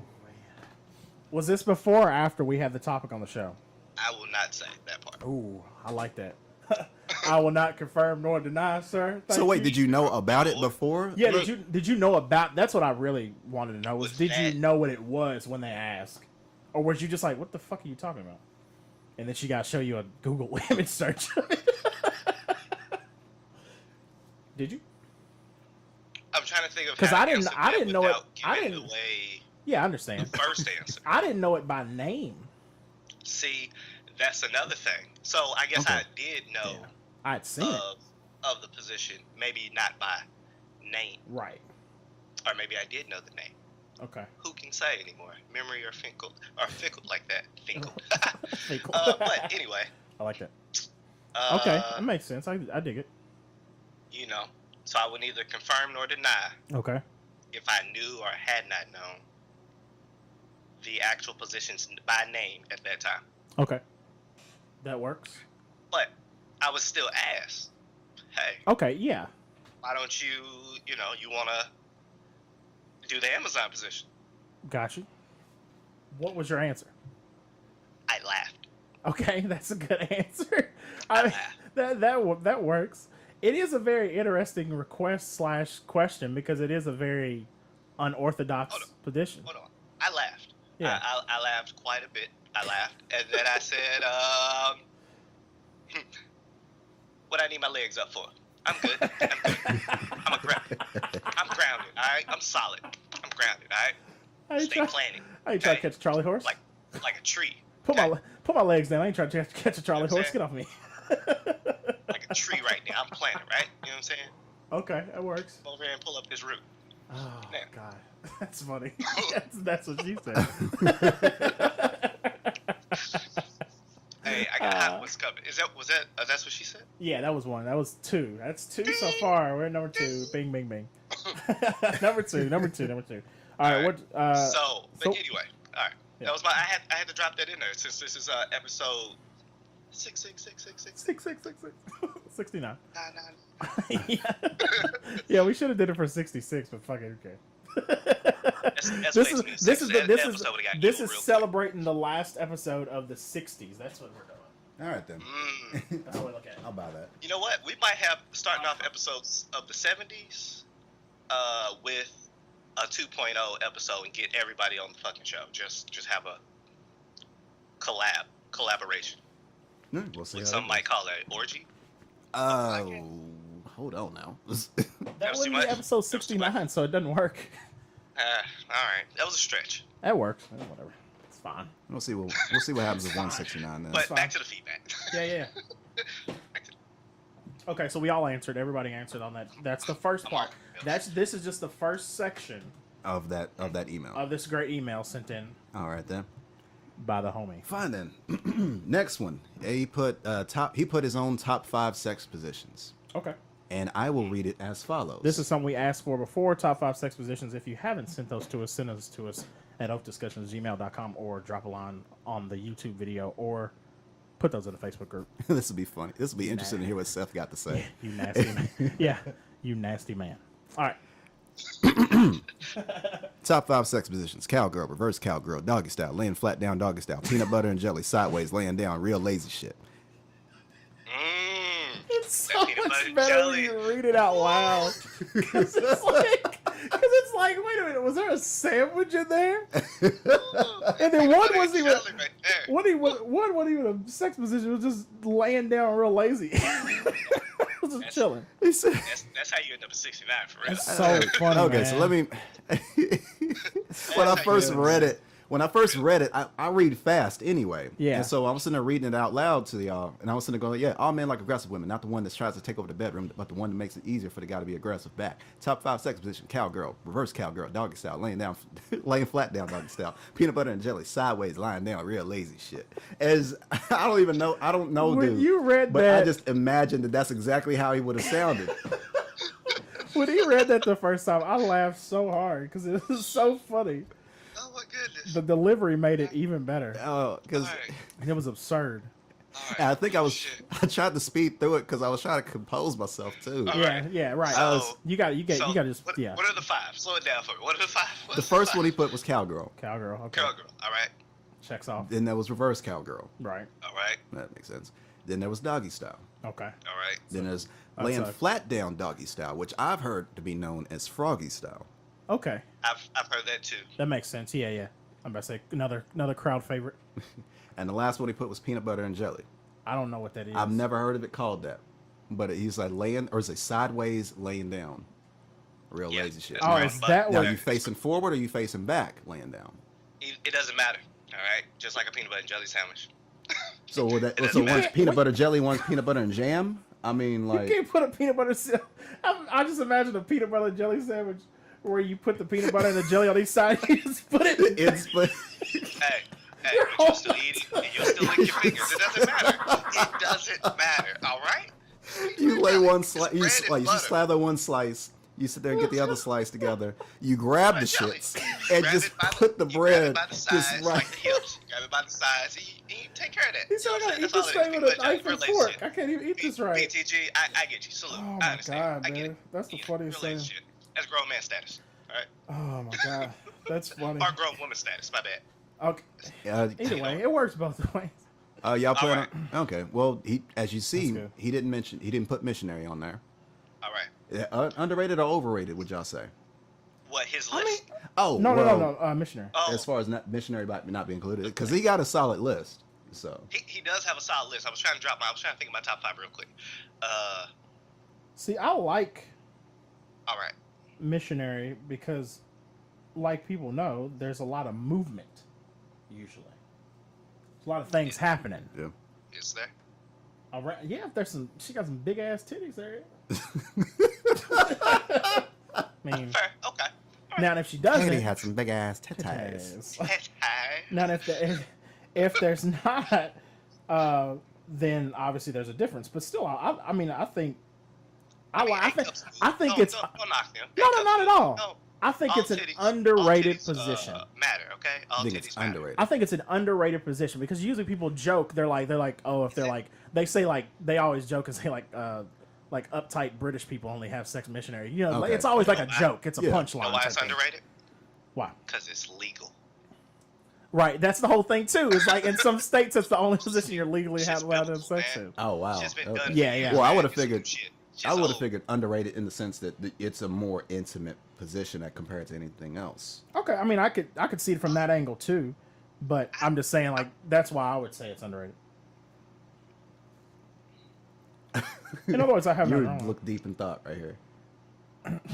Was this before or after we had the topic on the show? I will not say that part. Ooh, I like that. I will not confirm nor deny, sir. So wait, did you know about it before? Yeah, did you know about? That's what I really wanted to know. Was did you know what it was when they asked, or was you just like, what the fuck are you talking about? And then she got to show you a Google image search. Did you? I'm trying to think of because I didn't know it. I didn't away. Yeah, I understand. The first answer. I didn't know it by name. See, that's another thing. So I guess I did know. Yeah. I'd seen it of the position, maybe not by name. Right. Or maybe I did know the name. Okay. Who can say anymore? Memory or fickle like that. Finkle. Finkle. But anyway. I like that. Okay, that makes sense. I dig it. You know, So I would neither confirm nor deny. Okay. If I knew or had not known the actual positions by name at that time. Okay. That works. But I was still asked, hey. Okay, yeah. Why don't you want to do the Amazon position? Got you. What was your answer? I laughed. Okay, that's a good answer. I laughed. That works. It is a very interesting request / question because it is a very unorthodox position. Hold on. I laughed. Yeah. I laughed quite a bit. I laughed. And then I said, what I need my legs up for? I'm good. I'm grounded. All right? I'm solid. I'm grounded. All right? Stay planning. I ain't trying to catch a Charlie horse. Like a tree. Put my legs down. I ain't trying to catch a Charlie horse. Get off me. Like a tree right now. I'm planning, right? You know what I'm saying? Okay, that works. Come over here and pull up this root. Oh, God. That's funny. That's what she said. Hey, I got hot ones coming. That's what she said? Yeah, that was one. That was two. That's two so far. We're at number 2. Bing, bing, bing. number two. All right. What? But anyway, all right. Yeah. That was I had to drop that in there since this is episode 69. 9. Yeah, we should have did it for 66, but fuck it, okay. This is celebrating the last episode of the 60s. That's what we're doing. All right then. That's what we look at. I'll buy that. You know what? We might have starting off episodes of the 70s with a 2.0 episode and get everybody on the fucking show. Just have a collaboration. We'll see. What some might call it orgy. Hold on now. That wouldn't be episode 69, so it doesn't work. All right, that was a stretch. That works. Whatever, it's fine. We'll see what happens with 169 then. But back to the feedback. Yeah. Okay, so we all answered. Everybody answered on that. That's the first part. This is just the first section of that email. Of this great email sent in. All right then. By the homie. Fine then. Next one. He put his own top 5 sex positions. Okay. And I will read it as follows. This is something we asked for before, top 5 sex positions. If you haven't sent those to us, send those to us at Oafdiscussions@gmail.com or drop a line on the YouTube video or put those in the Facebook group. This will be funny. This will be interesting to hear what Seth got to say. Yeah, you nasty man. Yeah, you nasty man. All right. Top 5 sex positions: cowgirl, reverse cowgirl, doggy style, laying flat down, doggy style, peanut butter and jelly, sideways, laying down, real lazy shit. It's so much better when you read it out loud. Because it's like, wait a minute, was there a sandwich in there? And then one wasn't even a sex position. It was just laying down real lazy. It was just chilling. That's how you end up at 69 for real. That's so funny. Okay, man. so let me. When I first read it, I read fast anyway. Yeah. And so I was sitting there reading it out loud to y'all, and I was sitting there going, yeah, all men like aggressive women, not the one that tries to take over the bedroom, but the one that makes it easier for the guy to be aggressive back. Top 5 sex position: cowgirl, reverse cowgirl, doggy style, laying flat down, doggy style, peanut butter and jelly, sideways, lying down, real lazy shit. As I don't know, when dude. You read but that, I just imagined that's exactly how he would have sounded. When he read that the first time, I laughed so hard because it was so funny. Oh my goodness. The delivery made it even better. Oh, because it was absurd. Right. I think I tried to speed through it because I was trying to compose myself too. Yeah, right. So, you got to just What are the 5? Slow it down for me. What are the 5? The first one he put was cowgirl. Cowgirl. Okay. Cowgirl. All right. Checks off. Then there was reverse cowgirl. Right. All right. That makes sense. Then there was doggy style. Okay. All right. Then there's laying flat down doggy style, which I've heard to be known as froggy style. Okay. I've heard that too. That makes sense. Yeah. I'm about to say another crowd favorite. And the last one he put was peanut butter and jelly. I don't know what that is. I've never heard of it called that. But he's like laying, or is it sideways laying down? Real lazy shit. Oh, is that now, what? are you facing forward or are you facing back laying down? It doesn't matter. All right. Just like a peanut butter and jelly sandwich. So one's peanut butter jelly, one's peanut butter and jam? I mean, like... You can't put a peanut butter... I just imagine a peanut butter and jelly sandwich where you put the peanut butter and the jelly on each side and you just put it... Hey, but you'll still eat it and you'll still lick your fingers. It doesn't matter. It doesn't matter, all right? You lay one slice. You bread and butter. slather one slice. You sit there and get the other slice together. You grab the jelly. shits and just put the bread grab it by the sides, just like the hips. You grab it by the sides, and you take care of that. He said I gotta eat this thing with a knife and fork. I can't even eat this right. BTG, I get you. Salute. Oh I my understand. god, I get man. it. That's the funniest thing. That's grown man status. All right. Oh my god, that's funny. Or grown woman status. My bad. Okay. Either way, it works both ways. Y'all playing? Right. Okay. Well, as you see, he didn't put missionary on there. All right. Underrated or overrated? Would y'all say? What, his list? No, missionary. Oh. As far as missionary not being included, because he got a solid list. So he does have a solid list. I was trying to think of my top 5 real quick. See, I like. All right. Missionary because, like people know, there's a lot of movement. Usually, there's a lot of things happening. Yeah. Is there? All right. Yeah. She got some big ass titties there. I mean, fair. Okay. Now, if she doesn't, Katie had some big ass titties. Now, if there's not, then obviously there's a difference. But still, I mean, I think it's don't knock them. No, not at all. No. I think it's an underrated position. Matter, okay? I think it's underrated. I think it's an underrated position because usually people joke. They're like, oh, if they're like, they say like, they always joke and say like uptight British people only have sex missionary. You know, it's always like a joke. It's a punchline. You know why it's underrated? Why? Because it's legal. Right, that's the whole thing too. It's like in some states, it's the only position you're legally allowed to have sex in. Oh wow. Okay. Yeah. Well, I would have figured. Underrated in the sense that it's a more intimate position compared to anything else. Okay, I mean, I could see it from that angle too, but I'm just saying like that's why I would say it's underrated. In other words, I have you wrong. Look deep in thought right here.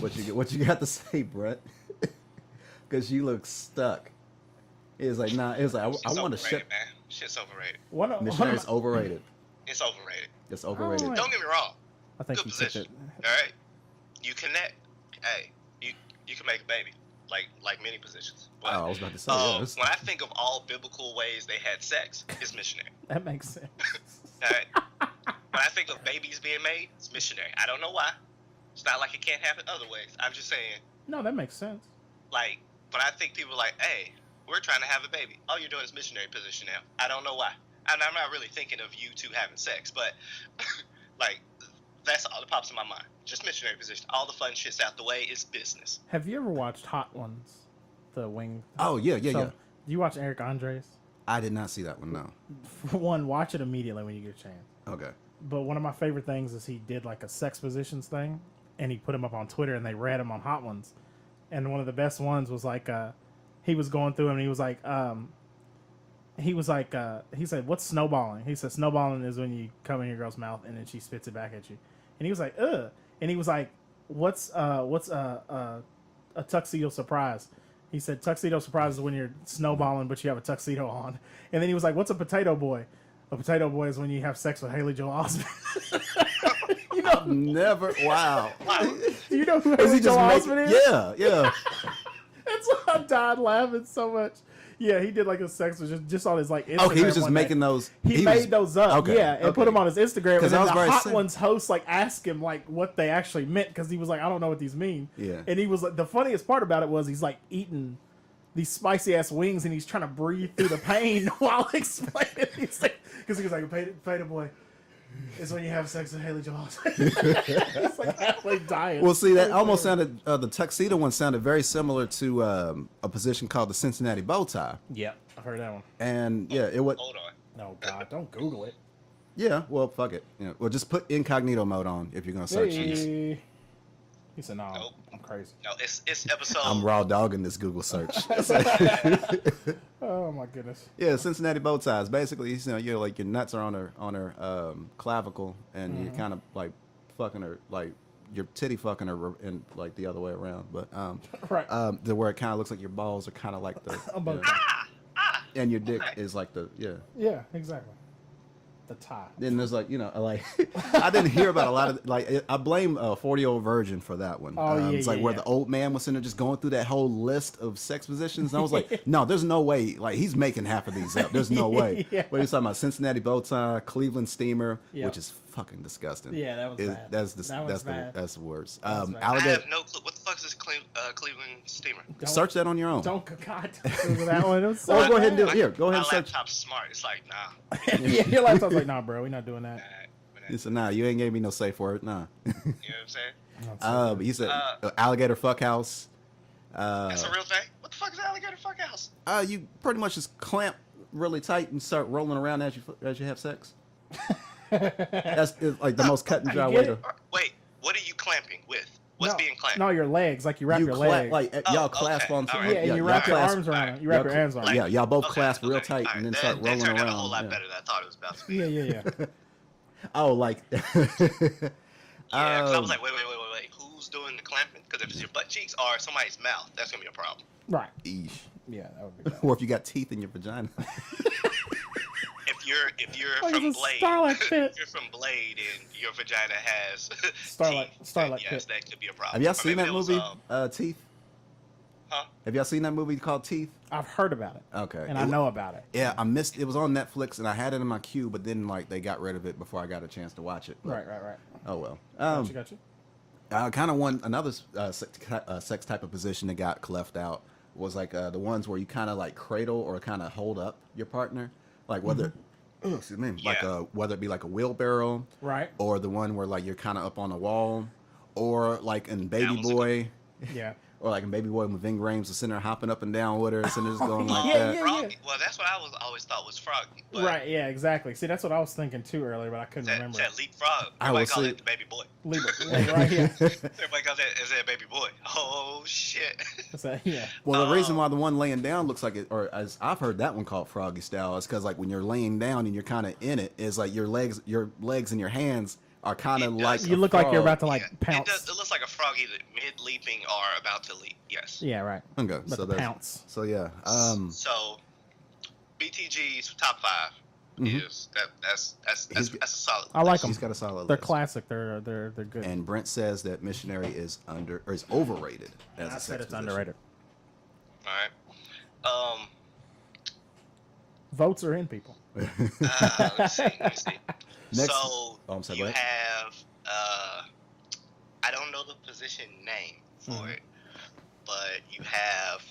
What you got to say, Brett? Because you look stuck. It's like I want to shit. Man, shit's overrated. Missionary's overrated. It's overrated. It's overrated. Oh, Don't get me wrong. I think good position. All right, you connect. Hey, you can make a baby, like many positions. But, I was about to say. When I think of all biblical ways they had sex, it's missionary. That makes sense. All right. When I think of babies being made, it's missionary. I don't know why. It's not like it can't happen other ways. I'm just saying. No, that makes sense. Like, when I think people like, hey, we're trying to have a baby. All you're doing is missionary position now. I don't know why. And I'm not really thinking of you two having sex, but like. That's all that pops in my mind. Just missionary position. All the fun shit's out the way. It's business. Have you ever watched Hot Ones? The wing. Oh yeah. Do you watch Eric Andres? I did not see that one. No. For one, watch it immediately when you get a chance. Okay. But one of my favorite things is he did like a sex positions thing, and he put him up on Twitter, and they read him on Hot Ones. And one of the best ones was like, he was going through and he was like, he said, "What's snowballing?" He said, "Snowballing is when you come in your girl's mouth and then she spits it back at you." And he was like, "Ugh." And he was like, "What's a tuxedo surprise?" He said, "Tuxedo surprise is when you're snowballing but you have a tuxedo on." And then he was like, "What's a potato boy?" A potato boy is when you have sex with Haley Joel Osment. You know, never. Wow. Do you know who Haley Joel Osment is? Yeah. That's why I died laughing so much. Yeah, he did like a sex was just on his like Instagram. Oh, he was just making those. He made those up, okay, yeah, and put them on his Instagram. And then the Hot saying. Ones host like asked him like what they actually meant because he was like, I don't know what these mean. Yeah, and he was like, the funniest part about it was he's like eating these spicy ass wings and he's trying to breathe through the pain while explaining these things because he was like, "Potato boy is when you have sex with Haley Joel Osment." He's like halfway dying. Well, see, that almost sounded. The tuxedo one sounded very similar to a position called the Cincinnati bow tie. Yeah, I've heard that one. And yeah, it was. Hold on. No, God, don't Google it. Yeah, well, fuck it. Yeah, well, just put incognito mode on if you're gonna search these. He said, "No, Nope. I'm crazy." No, it's episode. I'm raw dogging this Google search. Oh my goodness. Yeah, Cincinnati bow ties. Basically, you're like your nuts are on her clavicle, and you're kind of like fucking her, like your titty fucking her, and like the other way around. But right. The where it kind of looks like your balls are kind of like the, and your dick is like the Yeah, exactly. The tie. Then there's like, like I didn't hear about a lot of like I blame 40-Year-Old Virgin for that one. It's like where the old man was sitting there just going through that whole list of sex positions, and I was like, no, there's no way. Like he's making half of these up. There's no way. What are you talking about? Cincinnati bow tie, Cleveland steamer, which is fucking disgusting. Yeah, that was bad. That's the worst. I have no clue. What the fuck is this Cleveland steamer? Search that on your own. Don't that one. It was so go ahead and do it. Here, go ahead and My search. laptop's smart. It's like, nah. Yeah, your laptop's like, nah, bro, we're not doing that. He said, nah, you ain't gave me no safe word. Nah. You know what I'm saying? He said, alligator fuck house. That's a real thing? What the fuck is alligator fuck house? You pretty much just clamp really tight and start rolling around as you have sex. That's like the most cut and dry way to. Wait, what are you clamping with? What's being clamped? No, your legs. Like you wrap your legs. Like y'all clasp on. Right. Yeah, and you wrap your arms around it. You wrap your hands around it. Yeah, y'all both clasp real tight and then start rolling around. That turned out a whole lot better than I thought it was about to be. Yeah. Oh, like. Yeah, 'cause I was like, wait. Who's doing the clamping? Because if it's your butt cheeks or somebody's mouth, that's gonna be a problem. Right. Eesh. Yeah, that would be bad. Or if you got teeth in your vagina. If you're from Blade, if you're from Blade and your vagina has Starlight yes, Pit. that could be a problem. Have y'all seen that movie, Teeth? Huh? Have y'all seen that movie called Teeth? I've heard about it. Okay. And I know about it. Yeah, I missed. It was on Netflix, and I had it in my queue, but then like they got rid of it before I got a chance to watch it. But, Right. Oh well. Got you. Kind of one another sex type of position that got left out was like the ones where you kind of like cradle or kind of hold up your partner, like whether. Excuse me. Yeah. Like whether it be like a wheelbarrow, Right. or the one where like you're kind of up on a wall, or like in Baby Boy, Yeah. or like in Baby Boy when Ving Rhames was sitting there hopping up and down with her, and just going like Yeah, that. yeah. Froggy. Well, that's what I always thought was Froggy. But Right. Yeah. Exactly. See, that's what I was thinking too earlier, but I couldn't remember. That leapfrog. I Everybody was calls see- it the Baby Boy. Right. Yeah. Everybody calls it Baby Boy. Oh shit. Yeah. Well, the reason why the one laying down looks like it, or as I've heard that one called Froggy style, is because like when you're laying down and you're kind of in it, is like your legs and your hands are kind of like You look like you're about to like pounce. It looks like a froggy that mid leaping or about to leap. Yes. Yeah. Right. Okay, About so to pounce. So yeah. So BTG's top 5 is that's a solid. I like them. He's got a solid They're list. classic. They're good. And Brent says that missionary is overrated as I a said sex it's position. underrated. All right. Votes are in, people. Let's see. Next, So I'm sorry, you go ahead. have I don't know the position name for it, but you have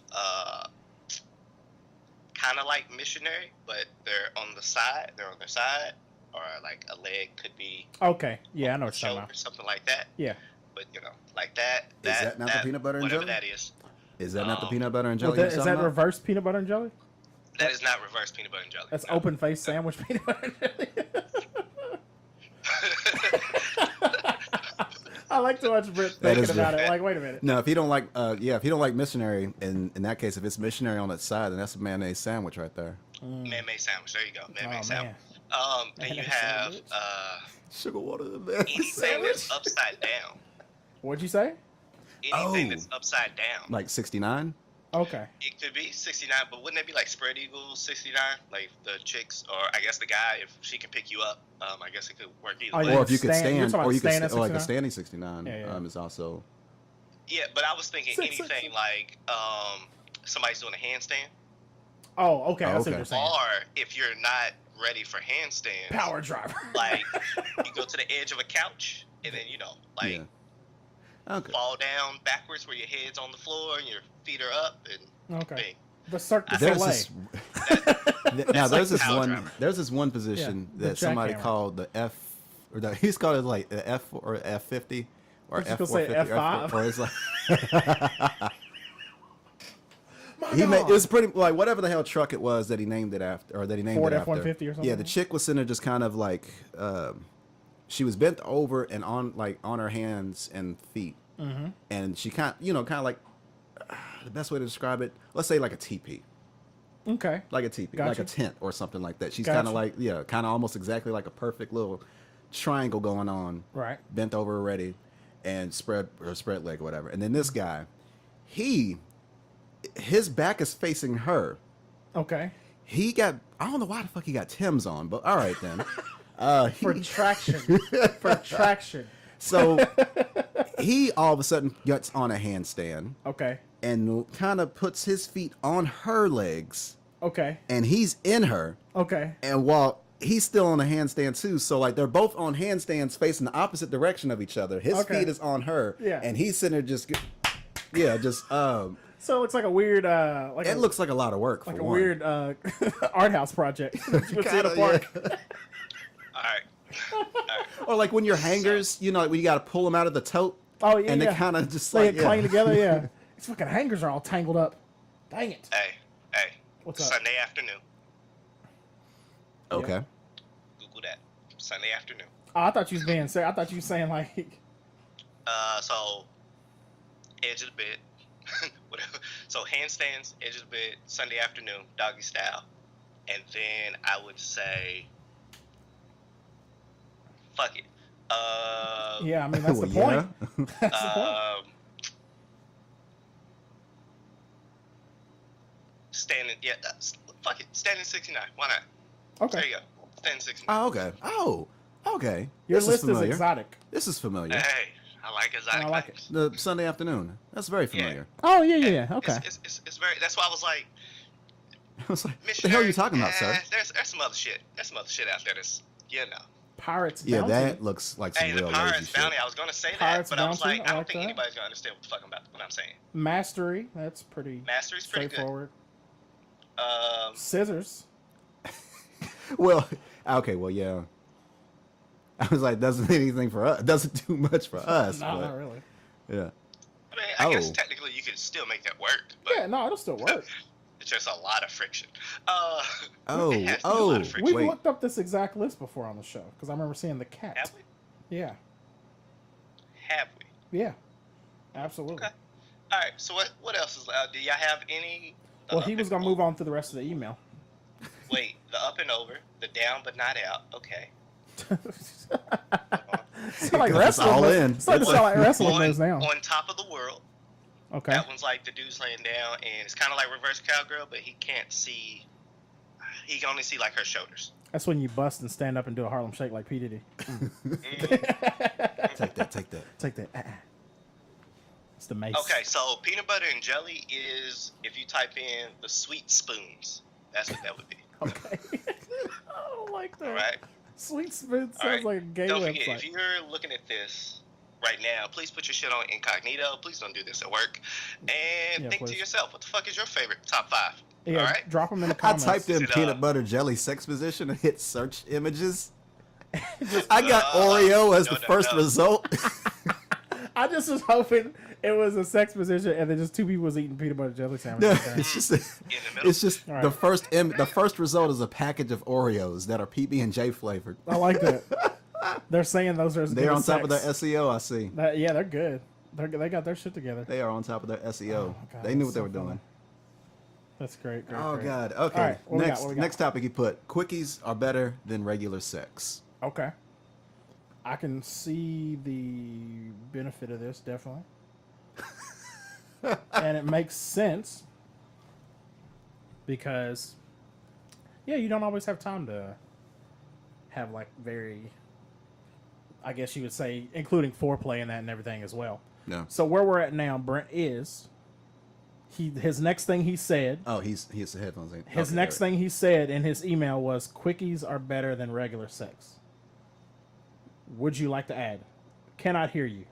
kind of like missionary, but they're on the side. They're on their side, or like a leg could be Okay. Yeah, I know what you're shoulder, talking about. something like that. Yeah. But like that. Is that not the peanut butter and whatever jelly? that is. Is that not the peanut butter and Well, jelly? is that reverse peanut butter and jelly? That is not reverse peanut butter and jelly. That's No. open face sandwich peanut butter and jelly. I like to watch Britt That thinking is about good. it. Like, wait a minute. No, if you don't like, if you don't like missionary, in that case, if it's missionary on its side, then that's a mayonnaise sandwich right there. Man-made sandwich. There you go. Man-made Oh, sandwich. man. Then you Mayonnaise have sandwich. Sugar water, man. anything that's upside down. What'd you say? Anything Oh. that's upside down. Like 69. Okay. It could be 69, but wouldn't it be like spread eagle 69? Like the chicks, or I guess the guy, if she can pick you up, I guess it could work either Oh, way. yeah. Or if you could Stand- you're stand, talking or you about could stand at like a 69? standing 69 Yeah. is also. Yeah, but I was thinking Six, anything like somebody's doing a handstand, Oh, okay. Oh, I see what okay. you're saying. or if you're not ready for handstands, Power driver. like you go to the edge of a couch and then Yeah. Okay. fall down backwards where your head's on the floor and your feet are up and Okay. bing. The Cirque du There's Soleil. this, now there's this power one. driver. There's this one position Yeah, the that somebody jackhammer. called the F, or he's called it like the F or F50 or I was F just gonna say 450 F5. or it's like. He made, it was pretty like whatever the hell truck it was that he named it after, or that he named Ford it after. F-150 or something? Yeah, the chick was sitting there just kind of like, she was bent over and on her hands and feet, and she kind of like, the best way to describe it, let's say like a teepee. Okay. Like a teepee, Gotcha. like a tent or something like that. She's Gotcha. kind of like, kind of almost exactly like a perfect little triangle going on, Right. bent over already, and spread leg or whatever. And then this guy, his back is facing her. Okay. He got, I don't know why the fuck he got Tim's on, but all right then. For traction. For traction. So he all of a sudden gets on a handstand. Okay. And kind of puts his feet on her legs. Okay. And he's in her. Okay. And while he's still on a handstand too, so like they're both on handstands facing the opposite direction of each other. His feet is on her. Yeah. And he's sitting there just So it looks like a weird looks like a lot of work. Like for a one. weird art house project. You would see at a park. All right. Or like when your hangers, you know, like when you got to pull them out of the tote. Oh yeah. And they kind of just they like clang together. Yeah. These fucking hangers are all tangled up. Dang it. Hey. What's up? Sunday afternoon. Okay. Google that. Sunday afternoon. Oh, I thought you was being serious. I thought you was saying like. So edge of the bed. Whatever. So handstands, edge of the bed, Sunday afternoon, doggy style. And then I would say fuck it. Yeah, I mean that's the point. That's the point. Fuck it. Standing 69. Why not? Okay. There you go. Standing 69. Oh, okay. Oh, okay. Your This list is familiar. exotic. This is familiar. Hey, I like exotic. I like it. things. The Sunday afternoon. That's very familiar. Oh yeah. Okay. It's very. That's why I was like, I was like, what the missionary. hell are you talking about, sir? There's some other shit. There's some other shit out there that's Pirates Yeah, Bounty. that looks like some Hey, real the lazy Pirates shit. Bounty. I was gonna say Pirates that, but I was Bounty, like, I don't like think that. anybody's gonna understand what the fuck what I'm saying. Mastery. That's pretty Mastery's pretty good. straightforward. Scissors. Well, okay, well, yeah. I was like, doesn't do anything for us. Doesn't do much for us. No, but, not really. Yeah. I mean, I guess Oh. technically you could still make that work, but Yeah, no, it'll still work. it's just a lot of friction. Oh, it has to be a lot of friction. We've wait. looked up this exact list before on the show because I remember seeing the cat. Have we? Yeah, Have we? yeah, absolutely. Okay. All right. So what else is? Do y'all have any? Well, he was gonna move on to the rest of the email. Wait, the up and over, the down but not out. Okay. It's like That's wrestling. all moves. in. It's starting to sound like wrestling moves now. On top of the world. Okay. That one's like the dude's laying down, and it's kind of like reverse cowgirl, but he can't see. He can only see like her shoulders. That's when you bust and stand up and do a Harlem Shake like P Diddy. Take that. Take that. It's the mace. Okay, so peanut butter and jelly is if you type in the sweet spoons. That's what that would be. Okay. I don't like that. All right. Sweet Spoon sounds All right. like a gay Don't website. forget, if you're looking at this right now, please put your shit on incognito. Please don't do this at work. And Yeah, think please. to yourself, what the fuck is your favorite top 5? Yeah, All right. drop them in the I comments. typed in Is it, peanut butter jelly sex position and hit search images. I got Oreo as the first result. I just was hoping it was a sex position and then just two people was eating peanut butter jelly No, sandwiches. it's just In the middle. it's just All the right. first result is a package of Oreos that are PB&J flavored. I like that. They're saying those are as good They're on as top of their sex. SEO. I see. Yeah, they're good. They got their shit together. They are on top of their SEO. Oh, God, they knew that's what they so were doing. funny. That's great. Oh great. God. Okay. All right, what we got, next what we got? next topic he put: quickies are better than regular sex. Okay. I can see the benefit of this, definitely. And it makes sense because, yeah, you don't always have time to have, like, very, I guess you would say, including foreplay and that and everything as well. No. So where we're at now, Brent, is his next thing he said. Oh, he has the headphones. His next thing he said in his email was, quickies are better than regular sex. Would you like to add? Cannot hear you.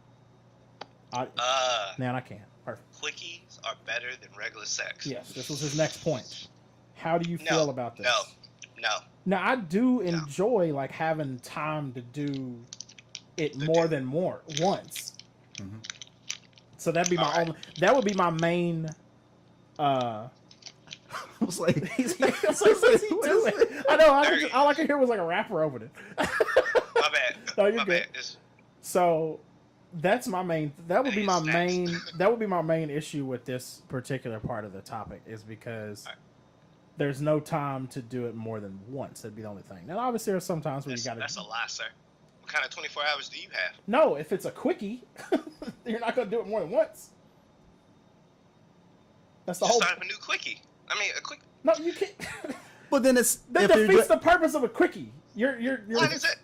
Now I can. Perfect. Quickies are better than regular sex. Yes, this was his next point. How do you feel about this? No. Now I do enjoy like having time to do it more than once. Mm-hmm. So that'd be my only. That would be my main. I was like, I know. All I could hear was like a rapper over it. My bad. No, you're My good. bad. So that's my main. That would be my Snacks. main. That would be my main issue with this particular part of the topic is because there's no time to do it more than once. That'd be the only thing. Now, obviously, there's some times where you got to. That's a lie, sir. What kind of 24 hours do you have? No, if it's a quickie, you're not going to do it more than once. That's the Just whole. start up a new quickie. I mean, a quick. No, you can't. but then it's That if you're defeats the purpose of a quickie. You're. Why is it?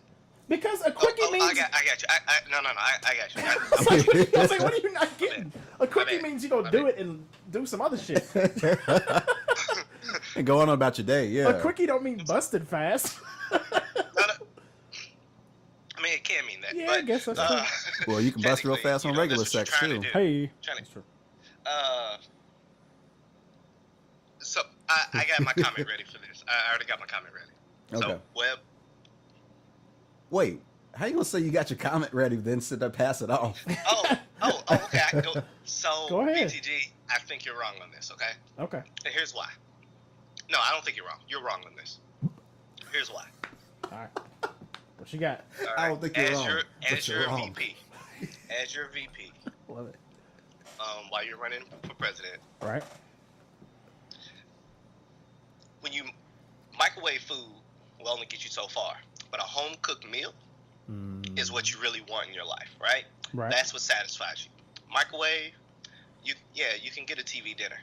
Because a quickie means. I got you. I got you. I was like, what are you not getting? A quickie means you go do it and do some other shit. And go on about your day, yeah. A quickie don't mean busted fast. I mean, it can mean that. Yeah, but, I guess that's true. Well, you can bust real fast on regular sex too. Hey, that's true. So I got my comment ready for this. I already got my comment ready. Okay. So, Webb. Wait, how you gonna say you got your comment ready, then sit there pass it off? Okay. I can go. So, Go ahead. BTG, I think you're wrong on this. Okay. Okay. And here's why. No, I don't think you're wrong. You're wrong on this. Here's why. All right. What you got? All right. I don't think you're wrong. As you're your wrong. VP. As your VP. Love it. While you're running for president. Right. When you microwave food will only get you so far, but a home cooked meal is what you really want in your life, right? Right. That's what satisfies you. Microwave, you can get a TV dinner.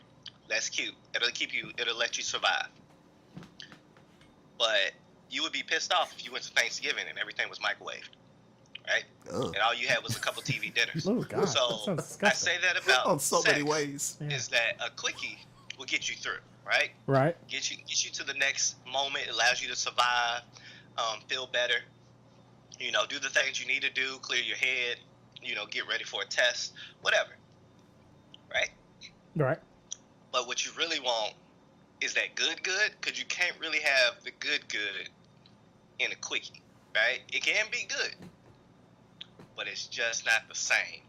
That's cute. It'll let you survive. But you would be pissed off if you went to Thanksgiving and everything was microwaved, right? Ugh. And all you had was a couple TV dinners. Oh God. That So sounds I disgusting. say that about On so sex, many ways. Yeah. is that a quickie will get you through, right? Right. Get you to the next moment. It allows you to survive, feel better. Do the things you need to do, clear your head. Get ready for a test, whatever. Right. Right. But what you really want is that good, because you can't really have the good in a quickie, right? It can be good, but it's just not the same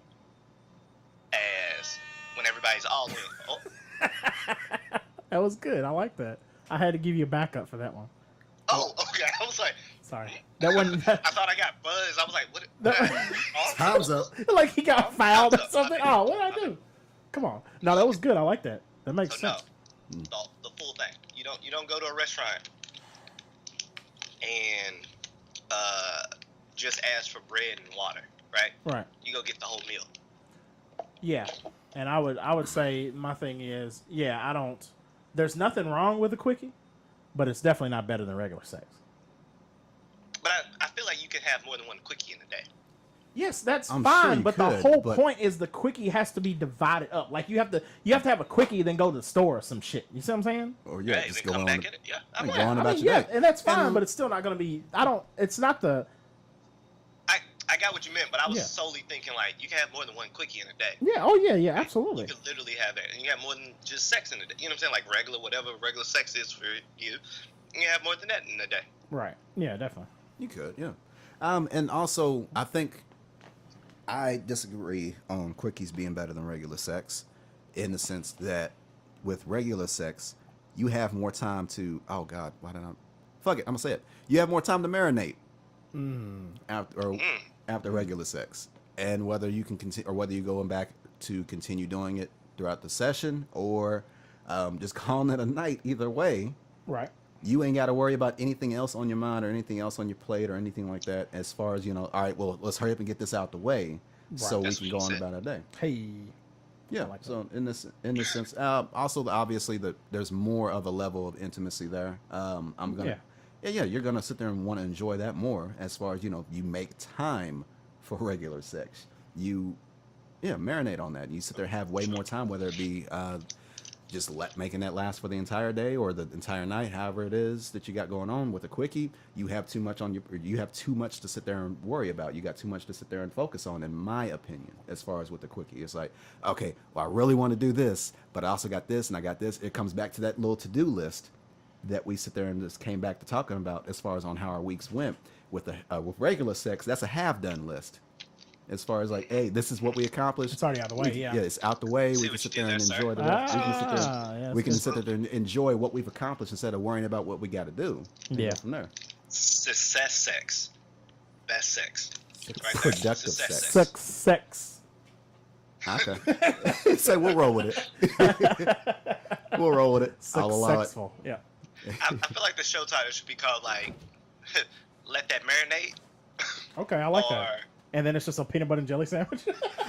as when everybody's all in. Oh. That was good. I like that. I had to give you a backup for that one. Oh, okay. I was like, Sorry. That wasn't. I thought I got buzzed. I was like, what? Time's up. Like he got fouled or something. Oh, what did I do? Come on. No, that was good. I like that. That makes sense. No, the full thing. You don't go to a restaurant and just ask for bread and water, right? Right. You go get the whole meal. Yeah. And I would say my thing is, I don't. There's nothing wrong with a quickie, but it's definitely not better than regular sex. But I feel like you can have more than one quickie in a day. Yes, that's I'm fine, sure you but could, the whole but- point is the quickie has to be divided up. Like you have to have a quickie, then go to the store or some shit. You see what I'm saying? Or Yeah, just then go come on. back in it. Yeah, I'm Go right. on I about mean, your yeah, day. and that's fine, And- but it's still not going to be. It's not the. I got what you meant, but I was Yeah. solely thinking like you can have more than one quickie in a day. Yeah. Oh yeah. Absolutely. You could literally have that, and you have more than just sex in a day. You know what I'm saying? Like whatever regular sex is for you, you have more than that in a day. Right. Yeah. Definitely. You could, yeah. And also, I think I disagree on quickies being better than regular sex, in the sense that with regular sex, you have more time to. Oh God, why did I? Fuck it, I'm gonna say it. You have more time to marinate after regular sex, and whether you can continue or whether you're going back to continue doing it throughout the session or just calling it a night. Either way, Right. you ain't got to worry about anything else on your mind or anything else on your plate or anything like that. As far as all right, well, let's hurry up and get this out the way so we That's can what go you on said. about our day. Hey. Yeah. like So in this sense, also obviously there's more of a level of intimacy there. I'm gonna. Yeah, you're gonna sit there and want to enjoy that more. As far as you make time for regular sex. You, marinate on that. You sit there and have way more time, whether it be just making that last for the entire day or the entire night, however it is that you got going on. With a quickie, you have too much to sit there and worry about. You got too much to sit there and focus on, in my opinion. As far as with the quickie, it's like, okay, well, I really want to do this, but I also got this and I got this. It comes back to that little to-do list that we sit there and just came back to talking about as far as on how our weeks went. With regular sex, that's a have-done list. As far as like, hey, this is what we accomplished. It's already out of the way. Yeah. Yeah, it's out the way. See We can what sit you there did and there, enjoy the rest. We can sit there and enjoy what we've accomplished instead of worrying about what we got to do. Yeah. From there. Success sex. Best sex. Right there. Productive Success sex. Sex. Okay. So we'll roll with it. We'll roll with it. I'll allow it. Successful. Yeah. I feel like the show title should be called like "Let That Marinate." Okay, I like or, that. And then it's just a peanut butter and jelly sandwich.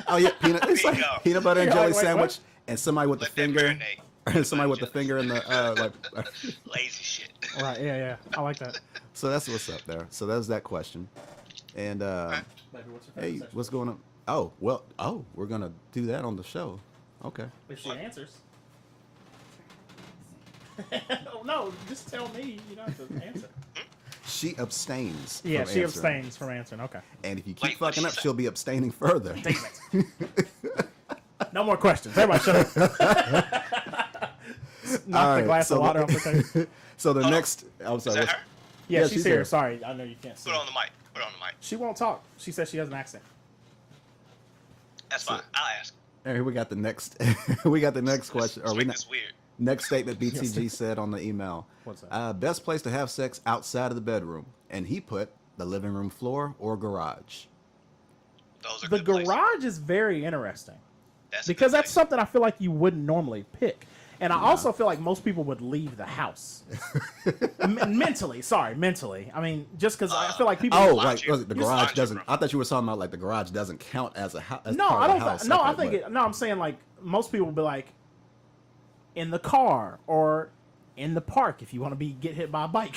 Oh yeah, it's like Bingo. peanut butter and Yeah, jelly like, sandwich, and somebody with the Let that finger, marinate. somebody with the finger in the Lazy shit. Right. Yeah. I like that. So that's what's up there. So that's that question. And Baby, what's your favorite hey, section? what's going on? Oh, well, we're gonna do that on the show. Okay. If she answers. No, just tell me. You don't have to answer. She abstains. Yeah, from she answering. abstains from answering. Okay. And if you keep Wait, what'd fucking she up, say? she'll be abstaining further. Damn it. No more questions. Everybody shut up. Knock the glass of water off the table. So the Hold on. next, I'm Is sorry. that what's- her? Yeah, Yeah, she's she's here. here. Sorry, I know you can't see. Put her on the mic. Put her on the mic. She won't talk. She says she has an accent. That's fine. I'll ask. And here we got the next. We got the next question. Or Let's we make this weird. next statement BTG said on the email. What's that? Best place to have sex outside of the bedroom, and he put the living room floor or garage. Those are The good places. garage is very interesting That's a because good that's place. something I feel like you wouldn't normally pick. And I also feel like most people would leave the house. Mentally. I mean, just because I feel like people. Oh, laundry. like was it the Use garage laundry doesn't? room. I thought you were talking about like the garage doesn't count as a house. No, I don't. House. No, I Okay, think but- it. No, I'm saying like most people would be like in the car or in the park if you want to get hit by a bike.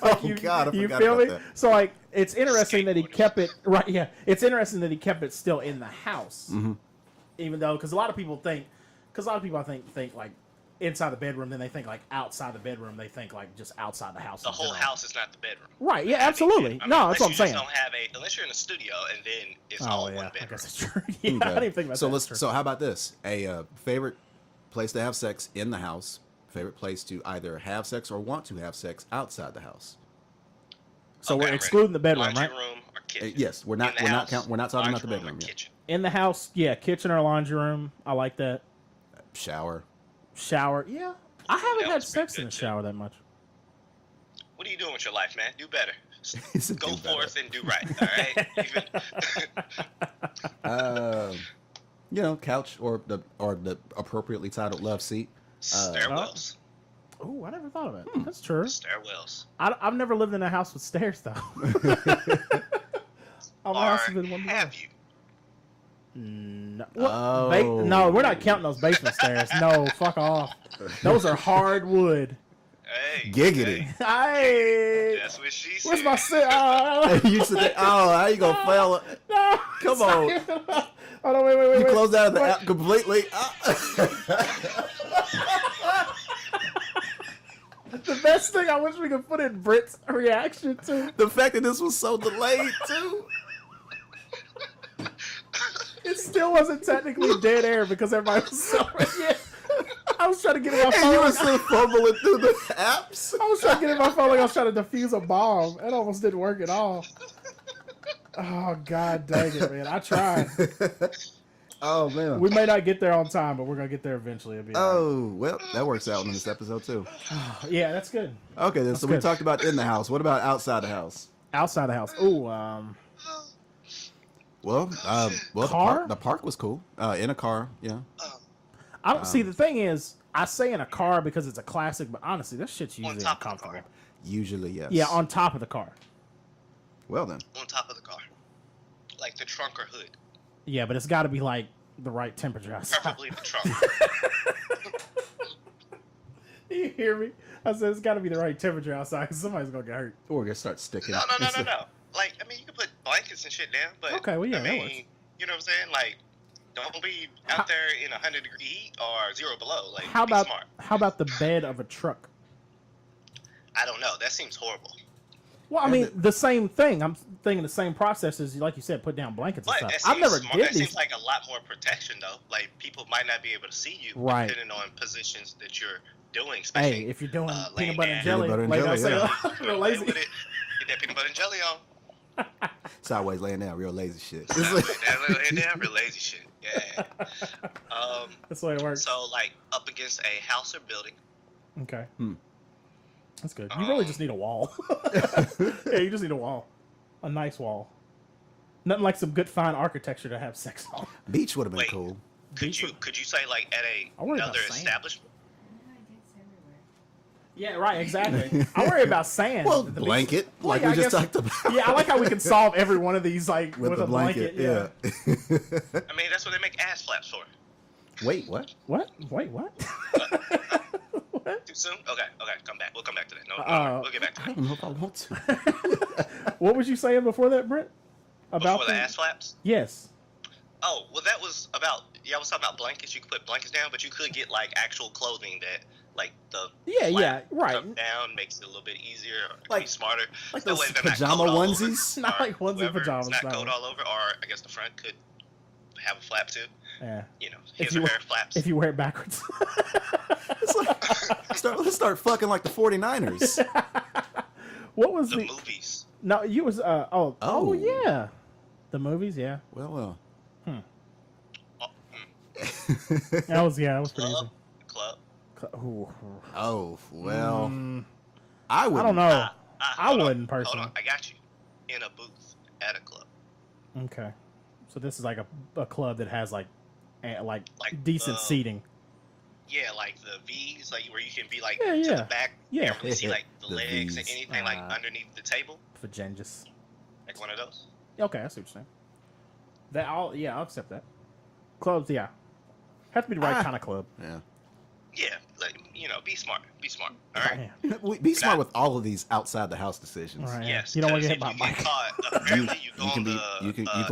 Like, God, I you forgot feel about me? that. So like, it's interesting that he Skateboarders. kept it right. Yeah, it's interesting that he kept it still in the house, Mm-hmm. even though because a lot of people think I think like inside the bedroom, then they think like outside the bedroom, they think like just outside the house. The in whole general. house is not the bedroom. Right? Yeah, I mean, absolutely. I mean, No, that's what I'm unless saying. you just don't have unless you're in a studio and then it's Oh all yeah, one I bedroom. guess it's true. Yeah, Okay. I didn't even think about so that. let's. It's true. So how about this? A favorite place to have sex in the house. Favorite place to either have sex or want to have sex outside the house. So Okay, we're I'm ready. excluding the bedroom, Laundry right? room or kitchen? Yes, we're not. In the We're not house, count. We're not talking about the laundry room bedroom or yet. kitchen. In the house, yeah, kitchen or laundry room. I like that. Shower. Shower, yeah. I haven't that had was pretty sex in good, the too. shower that much. What are you doing with your life, man? Do better. He said, Go "Do better." forth and do right. All right. You know, couch or the appropriately titled love seat. Stairwells. Oh, I never thought of it. That's true. Stairwells. I've never lived in a house with stairs though. Or house has been one have you? No, Oh. no, we're not counting those basement stairs. No, fuck off. Those are hardwood. Hey. Giggity. Hey, Hey, that's what she said. where's my sit? You used to think, oh, how you gonna fail it? No, Come on. Hold on, wait. You closed out of the Wait. app completely. The best thing I wish we could put in Britt's reaction to. The fact that this was so delayed too. It still wasn't technically dead air because everybody was so. Yeah. I was trying to get in my And phone. you were still fumbling through the apps. I was trying to get in my phone like I was trying to defuse a bomb. It almost didn't work at all. Oh, God dang it, man. I tried. Oh man. We may not get there on time, but we're going to get there eventually. It'll be all Oh well, that works out in this episode too. right. Yeah, that's good. Okay, then. So we good. talked about in the house. What about outside the house? Outside the house. Ooh, Well, Car? The park was cool. In a car, yeah. I don't see. The thing is, I say in a car because it's a classic, but honestly, this shit's On usually top of the uncomfortable. car. Usually, yes. Yeah, on top of the car. Well then. On top of the car. Like the trunk or hood. Yeah, but it's got to be like the right temperature outside. Preferably the trunk. You hear me? I said it's got to be the right temperature outside because somebody's going to get hurt. Or just start sticking. No. Like, I mean, you can put blankets and shit down, but Okay, well, yeah, I that mean, works. you know what I'm saying? Like, don't be out there in 100-degree heat or 0 below. Like, How be about smart. the bed of a truck? I don't know. That seems horrible. Well, I mean, the same thing. I'm thinking the same process as, like you said, put down blankets and But that stuff. I've seems never smart. did That these. seems like a lot more protection, though. Like, people might not be able to see you Right. depending on positions that you're doing. Especially, Hey, if you're doing laying peanut butter and down. jelly, Peanut butter and like jelly, I yeah. say, real Lay lazy. with it. Get that peanut butter and jelly on. Sideways laying down, real lazy shit. That real lazy shit. Yeah. That's the way it works. So, like, up against a house or building. Okay. Hmm. That's good. You really just need a wall. Yeah, you just need a wall. A nice wall. Nothing like some good fine architecture to have sex on. Beach would have been Wait. cool. Could you say, like, at I worry about another sand. establishment? Yeah, right, exactly. I worry about sand. Well, at the beach. blanket, Well, like yeah, we I just guess- talked about. Yeah, I like how we can solve every one of these like with the a blanket. Yeah. I mean, that's what they make ass flaps for. Wait, what? What? Wait, what? Too soon? Okay, come back. We'll come back to that. No, we'll get back to that. I don't know if I want to. What was you saying before that, Brent? About before the ass flaps? Yes. Oh, well, that was about. Yeah, I was talking about blankets. You could put blankets down, but you could get like actual clothing that, like the right down makes it a little bit easier, like be smarter. Like that those way they're pajama not coat onesies. All over, not like onesie pajamas. It's not coat all over, or I guess the front could have a flap too. Yeah. You know, here's a pair of flaps. If you wear it backwards. It's like, let's start fucking like the 49ers. What was the movies? No, you was oh yeah, the movies, yeah. Well. That was pretty easy. Club. Oh well. I don't know. I wouldn't personally. Hold on, I got you. In a booth at a club. Okay, so this is like a club that has like decent seating. Yeah, like the V's, like where you can be like to the back. Yeah, you really see like the legs V's. and anything like underneath the table. For Gengis. Like one of those. Okay, I see what you're saying. I'll accept that. Clubs, yeah. Have to be the right kind of club. Yeah. Yeah, like be smart. Be smart. All right. Yeah. Be smart with all of these outside the house decisions. Right, yes. You don't want to get hit by by Mike. Apparently, you go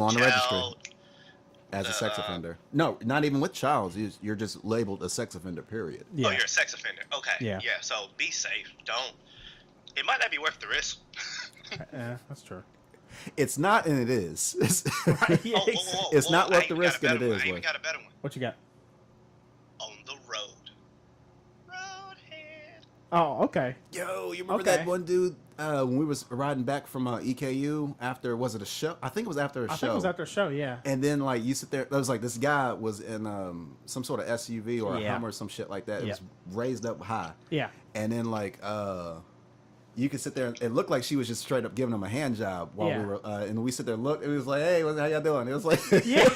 on the registry as a sex offender. No, not even with child. You're just labeled a sex offender. Period. Yeah. Oh, you're a sex offender. Okay. Yeah. Yeah. So be safe. Don't. It might not be worth the risk. Yeah, that's true. It's not, and it is. It's not worth the risk, and it is. I even got a better one. What you got? On the road. Roadhead. Oh, okay. Yo, you remember that one dude when we was riding back from EKU after, was it a show? I think it was after a show. I think it was after a show, yeah. And then like you sit there, it was like this guy was in some sort of SUV or a Hummer or some shit like that. It was raised up high. Yeah. And then like you could sit there and it looked like she was just straight up giving him a hand job while we were and we sit there and look, it was like, hey, how y'all doing? It was like yeah.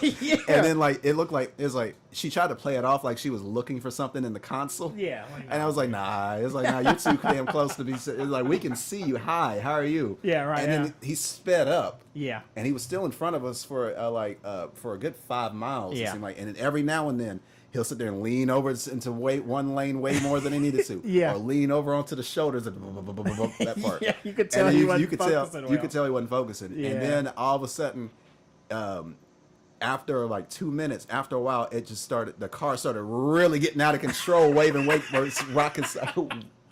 And then like it looked like it was like she tried to play it off like she was looking for something in the console. Yeah. And I was like, nah. It's like, nah, you're too damn close to be. It's like, we can see you. Hi, how are you? Yeah, right. And then he sped up. Yeah. And he was still in front of us for for a good 5 miles. Yeah. It seemed like, and then every now and then he'll sit there and lean over into one lane way more than he needed to. Yeah. Or lean over onto the shoulders and that part. Yeah, you could tell he wasn't focusing. You could tell he wasn't focusing. Yeah. And then all of a sudden, after like 2 minutes, after a while, the car started really getting out of control, rocking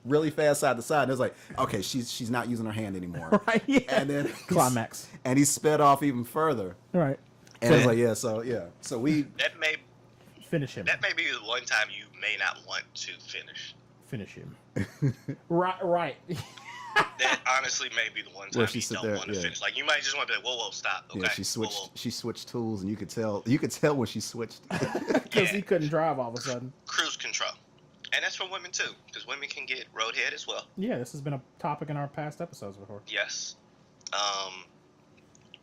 really fast side to side. And it was like, okay, she's not using her hand anymore. Right. Yeah. And then climax. And he sped off even further. Right. And I was like, So we finish him. That may be the one time you may not want to finish him. Right. That honestly may be the one time you don't want to finish. Like you might just want to be like, whoa, stop. Okay. Yeah, she switched tools, and you could tell when she switched. Because he couldn't drive all of a sudden. Cruise control. And that's for women too, because women can get roadhead as well. Yeah, this has been a topic in our past episodes before. Yes.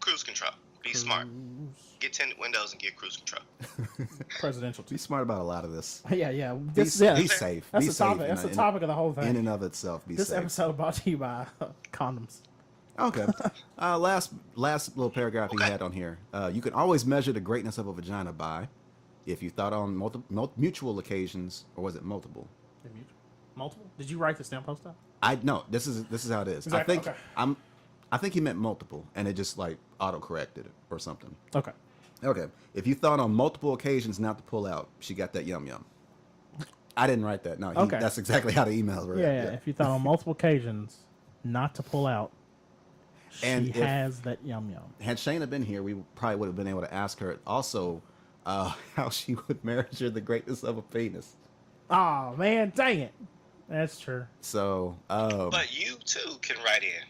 Cruise control. Be smart. Get tinted windows and get cruise control. Presidential. Be smart about a lot of this. Yeah. Be safe. That's the topic. That's the topic of the whole thing. In and of itself, be safe. This episode brought to you by condoms. Okay. Last little paragraph he had on here. You can always measure the greatness of a vagina by, if you thought on mutual occasions, or was it multiple? Multiple? Did you write this down, post up? No. This is how it is. Exactly. I think he meant multiple, and it just like auto-corrected it or something. Okay. If you thought on multiple occasions not to pull out, she got that yum yum. I didn't write that. No, that's exactly how the emails were. Yeah. If you thought on multiple occasions not to pull out, she has that yum yum. Had Shayna been here, we probably would have been able to ask her also how she would measure the greatness of a penis. Oh man, dang it. That's true. So, but you too can write in.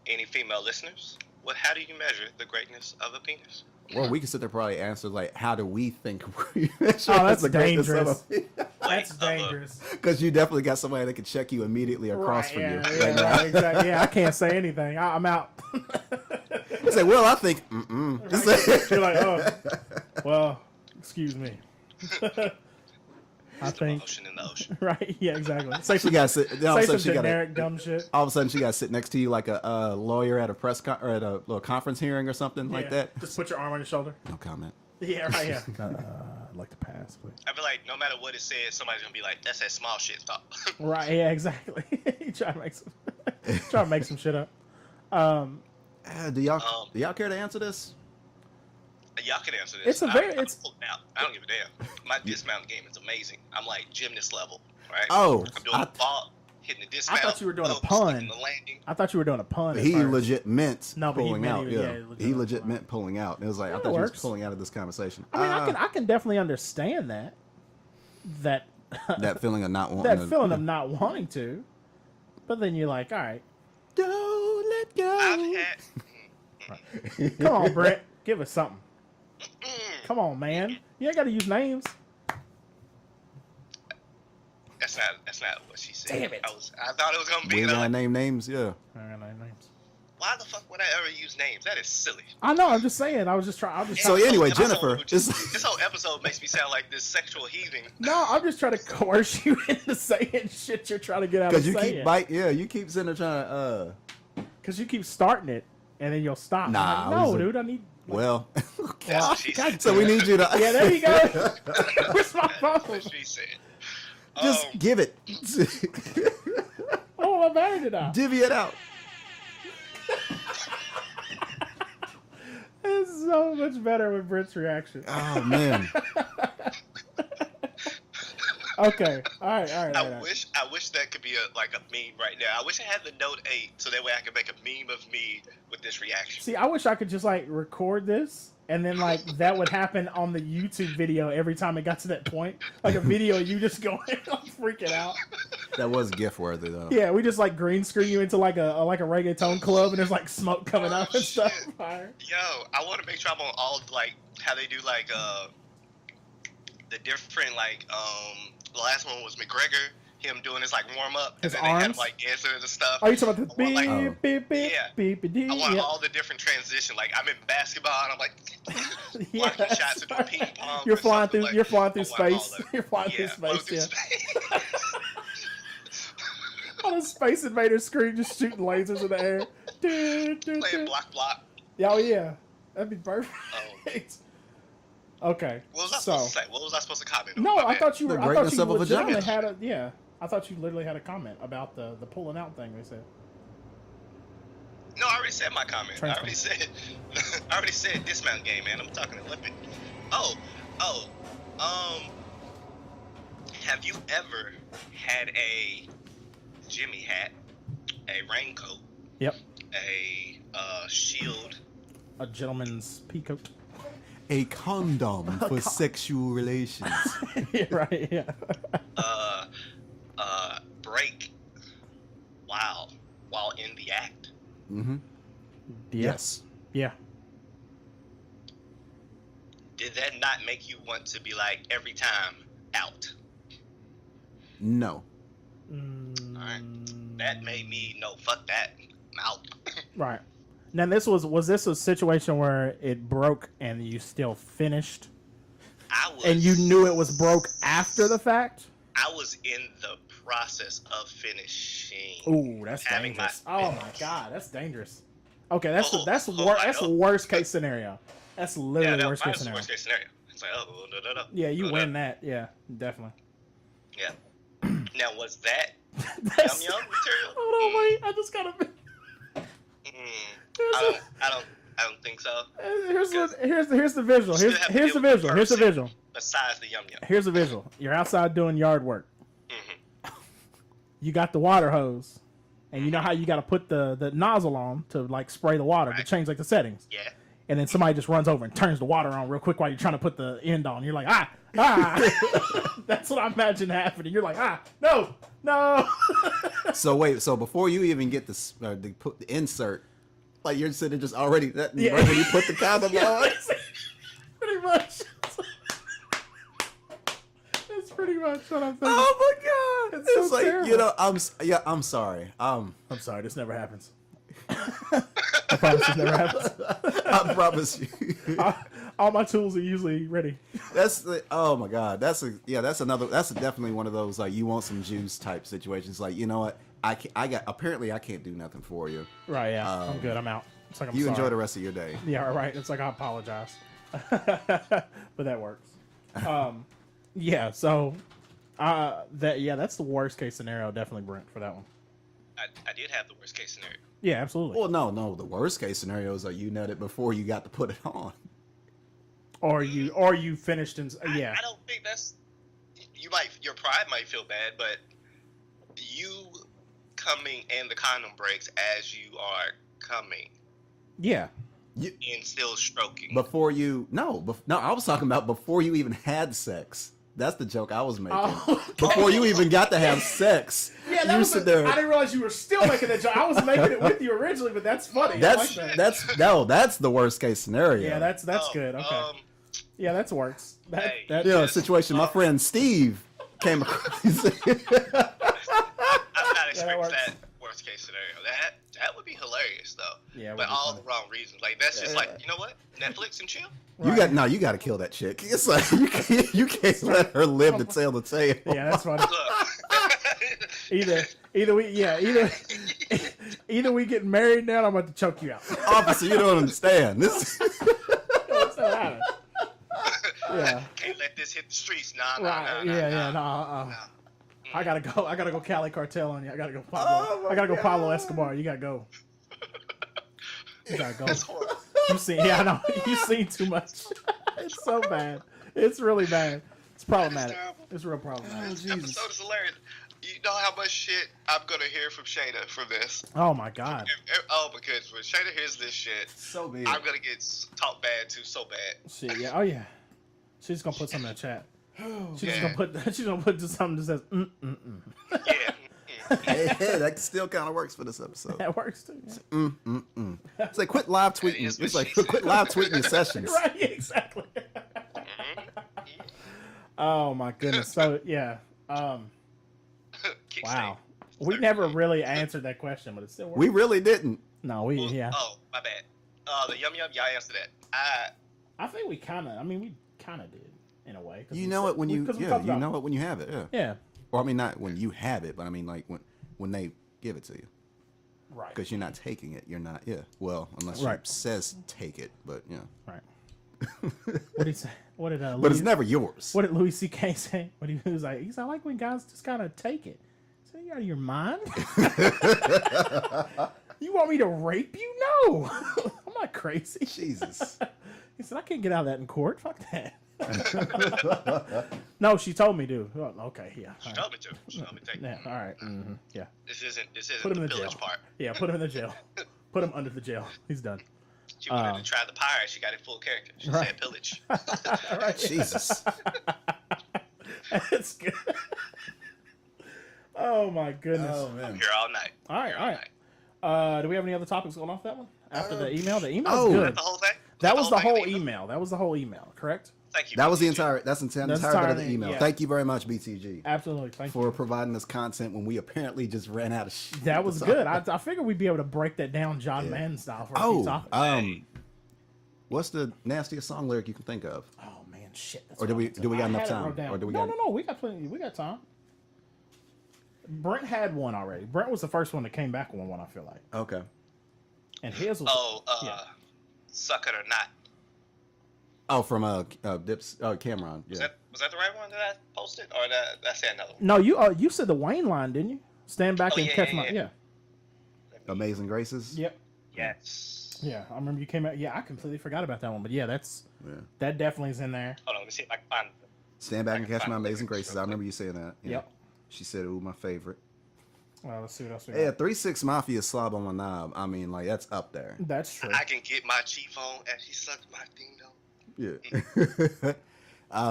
Any female listeners? How do you measure the greatness of a penis? Well, we can sit there probably answer like, how do we think we measure that's the greatness dangerous. of a penis? That's dangerous. Because you definitely got somebody that can check you immediately across from you. Yeah, exactly. Yeah, I can't say anything. I'm out. You say, well, I think, Right. You're like, oh, well, excuse me. I think ocean in the ocean. Right? Yeah, exactly. Say she got sit. say some generic dumb shit. All of a sudden, she got to sit next to you like a lawyer at a or at a little conference hearing or something like that. Just put your arm on your shoulder. No comment. Yeah, right. Yeah. I'd like to pass. But... I feel like no matter what it says, somebody's gonna be like, "That's that small shit talk." Right? Yeah, exactly. You try to make some shit up. Do y'all care to answer this? Y'all can answer this. It's a very. I don't give a damn. My dismount game is amazing. I'm like gymnast level, right? Oh, I'm doing the ball, hitting the dismount. I thought you were doing a pun. I thought you were doing a pun. He legit meant pulling out. He legit meant pulling out. It was like I thought he was pulling out of this conversation. I mean, I can definitely understand that. That feeling of not wanting. That feeling of not wanting to, but then you're like, all right, don't let go. Come on, Brett, give us something. Come on, man. You ain't got to use names. That's not what she said. Damn it. I thought it was gonna be. We gotta name names, yeah. I gotta name names. Why the fuck would I ever use names? That is silly. I know. I'm just saying. I was just trying. So anyway, Jennifer, this whole episode makes me sound like this sexual heaving. No, I'm just trying to coerce you into saying shit you're trying to get out of saying. Because you keep sitting there trying to. Because you keep starting it, and then you'll stop. Nah, like, no, dude, I need. Well, God, so we need you to. Yeah, there you go. Where's my phone? What she said. Just give it. Oh, my battery did out. Divvy it out. It's so much better with Britt's reaction. Oh man. Okay. All right. I wish that could be a meme right now. I wish I had the Note 8 so that way I could make a meme of me with this reaction. See, I wish I could just record this and then that would happen on the YouTube video every time it got to that point. Like a video of you just going freaking out. That was GIF worthy though. Yeah, we just green screen you into a reggaeton club and there's smoke coming up and stuff. Yo, I want to make sure I'm on all how they do the different the last one was McGregor, him doing his warm up, and his then arms? they had him answer the stuff. Are you talking about the beep beep beep beep? I want all the different transition. I'm in basketball and I'm blocking shots and doing ping pong. You're flying through space. You're flying through space. Yeah. On a Space Invader screen, just shooting lasers in the air. Playing block. Oh yeah, that'd be perfect. Okay. What was I supposed to say? What was I supposed to comment on? No, I thought you were. I thought you legitimately had I thought you literally had a comment about the pulling out thing they said. No, I already said my comment. I already said dismount game, man. I'm talking Olympic. Have you ever had a Jimmy hat, a raincoat, yep, a shield, a gentleman's peacoat, a condom for sexual relations? Yeah, right, yeah. Break while in the act. Mm-hmm. Yes. Yeah. Did that not make you want to be every time out? No. All right. That made me fuck that. I'm out. Right. Now was this a situation where it broke and you still finished? And you knew it was broke after the fact? I was in the process of finishing. Ooh, that's dangerous. Oh my god, that's dangerous. Okay, that's the worst case scenario. That's literally worst case scenario. Worst case scenario. It's no. Yeah, you win that. Yeah, definitely. Yeah. Now, was that yum material? Hold on, wait. I just gotta. I don't think so. Here's the visual. Here's the visual. Besides the yum. Here's the visual. You're outside doing yard work. Mm-hmm. You got the water hose, and you know how you got to put the nozzle on to spray the water to change the settings. Yeah. And then somebody just runs over and turns the water on real quick while you're trying to put the end on. You're like, ah. That's what I imagine happening. You're like, no. So wait, before you even get put the insert, you're sitting just already right when you put the condom on. Pretty much. That's pretty much what I'm thinking. Oh my god! It's so terrible. I'm sorry. I'm sorry. This never happens. I promise this never happens. I promise you. All my tools are usually ready. Oh my god. That's definitely one of those you want some juice type situations. You know what? I can't do nothing for you. Right? Yeah. I'm good. I'm out. It's I'm you sorry. Enjoy the rest of your day. Yeah. Right. It's I apologize, but that works. Yeah. So, that's the worst case scenario. Definitely Brent for that one. I did have the worst case scenario. Yeah, absolutely. Well, no. The worst case scenarios are you nutted before you got to put it on. Or you finished in yeah. I don't think that's your pride might feel bad, but you coming and the condom breaks as you are coming. Yeah. And still stroking. Before you no, I was talking about before you even had sex. That's the joke I was making. Before you even got to have sex. Yeah, that was there. I didn't realize you were still making that joke. I was making it with you originally, but that's funny. That's the worst case scenario. Yeah, that's good. Okay. Yeah, that works. Situation. My friend Steve came across. I'm not expecting that worst case scenario. That would be hilarious though. Yeah, but all the wrong reasons. Like that's just like, you know what? Netflix and chill. Right. You got to kill that chick. It's like you can't let her live to tell the tale. Yeah, that's funny. Either we get married now, or I'm about to choke you out. Officer, you don't understand. This. What's that happen? Yeah. Can't let this hit the streets. No. I gotta go Cali Cartel on you. I gotta go Pablo. Pablo Escobar. You gotta go. You gotta go. That's horrible. I know. You've seen too much. It's so bad. It's really bad. It's problematic. It's real problematic. This episode is hilarious. You know how much shit I'm gonna hear from Shayna for this? Oh my god. Because when Shayna hears this shit, so big. I'm gonna get talked bad too, so bad. Shit, yeah. Oh yeah. She's gonna put something in the chat. She's gonna put just something that says Yeah. Hey, that still kind of works for this episode. That works too. Yeah. It's like quit live tweeting. It's like quit live tweeting your sessions. Right, exactly. Oh my goodness. So yeah. Wow. We never really answered that question, but it still works. We really didn't. No, yeah. Oh, my bad. The yum y'all answered that. I think we kind of did in a way. You know it when you know it when you have it. Yeah. Yeah. Or I mean, not when you have it, but I mean like when they give it to you. Right. Because you're not taking it. You're not. Yeah. Well, unless it says take it, but yeah. Right. What did he say? What did but it's never yours. What did Louis C.K. say? When he was like, I like when guys just kind of take it. So you out of your mind? You want me to rape you? No, I'm not crazy. Jesus. He said I can't get out of that in court. Fuck that. No, she told me to. Oh, okay, yeah. She told me to. She told me to take it. Yeah, all right. Mm-hmm. Yeah. This isn't put him the in the village jail. part. Yeah, put him in the jail. Put him under the jail. He's done. She wanted to try the pirate. She got it full character. She said pillage. Right. Jesus. That's good. Oh my goodness. Oh man. I'm here all night. All right. Do we have any other topics going off that one after the email? The email. Oh, good. That's the whole thing. That was the whole email. That was the whole email. Correct. Thank you. That was the BTG. entire. That's the entire bit of the email. Yeah. Thank you very much, BTG. Absolutely. Thank you for providing us content when we apparently just ran out of shit. That was good. I figured we'd be able to break that down John Madden style for a few topics. What's the nastiest song lyric you can think of? Oh man, shit. Or do we got enough time? Or do we got? No. We got plenty. We got time. Brent had one already. Brent was the first one that came back with one. I feel like. Okay. And his was. Suck It or Not. Oh, from Dips Cameron. Yeah. Was that the right one that I posted, or that's another one? No, you said the Wayne line, didn't you? Stand back and catch my. Yeah. Amazing Graces. Yep. Yes. Yeah, I remember you came out. Yeah, I completely forgot about that one, but yeah, that definitely is in there. Hold on, let me see if I can find it. Stand back and catch my amazing graces. I remember you saying that. Yeah. Yep. She said, "Ooh, my favorite." Well, let's see what else we got. Yeah, 3-6 Mafia Slob on my knob. I mean, like that's up there. That's true. I can get my cheap phone and he sucked my ding dong. Yeah.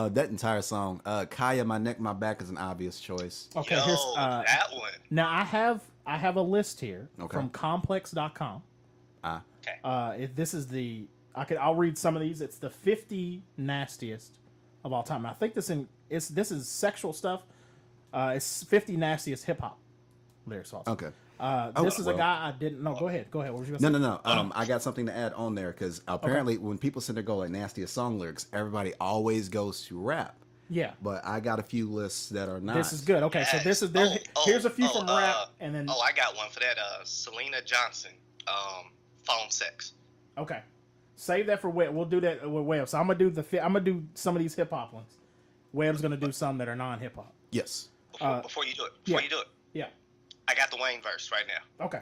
That entire song. Kaya, My Neck, My Back is an obvious choice. Okay, Yo, here's that one. Now I have a list here from complex.com. Okay. This is I'll read some of these. It's the 50 nastiest of all time. I think this is sexual stuff. It's 50 nastiest hip hop lyrics. Also. Okay. This is a guy I didn't know. Go ahead. What was you gonna say? No. I got something to add on there because apparently when people sit there go like nastiest song lyrics, everybody always goes to rap. Yeah. But I got a few lists that are not. This is good. Okay, yes. so this is there. Here's a few from rap, and then. Oh, I got one for that. Selena Johnson. Phone sex. Okay. Save that for Web. We'll do that with Web. So I'm gonna do some of these hip hop ones. Webb's gonna do some that are non-hip hop. Yes. Before you do it. Yeah. I got the Wayne verse right now. Okay.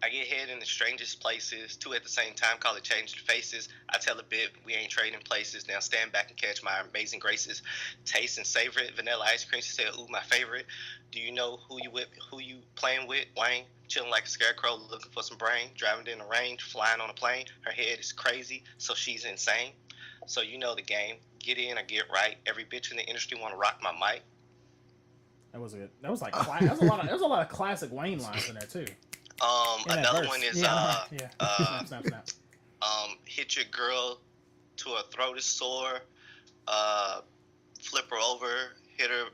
I get head in the strangest places, two at the same time, call it changing faces. I tell a bit, we ain't trading places. Now stand back and catch my amazing graces. Taste and savor it, vanilla ice cream. She said, ooh, my favorite. Do you know who you playing with? Wayne, chilling like a scarecrow, looking for some brain. Driving in the range, flying on a plane. Her head is crazy, so she's insane. So you know the game. Get in or get right. Every bitch in the industry want to rock my mic. That was good. That was like there's a lot of classic Wayne lines in there too. Another one is snap. hit your girl to her throat is sore, flip her over, hit her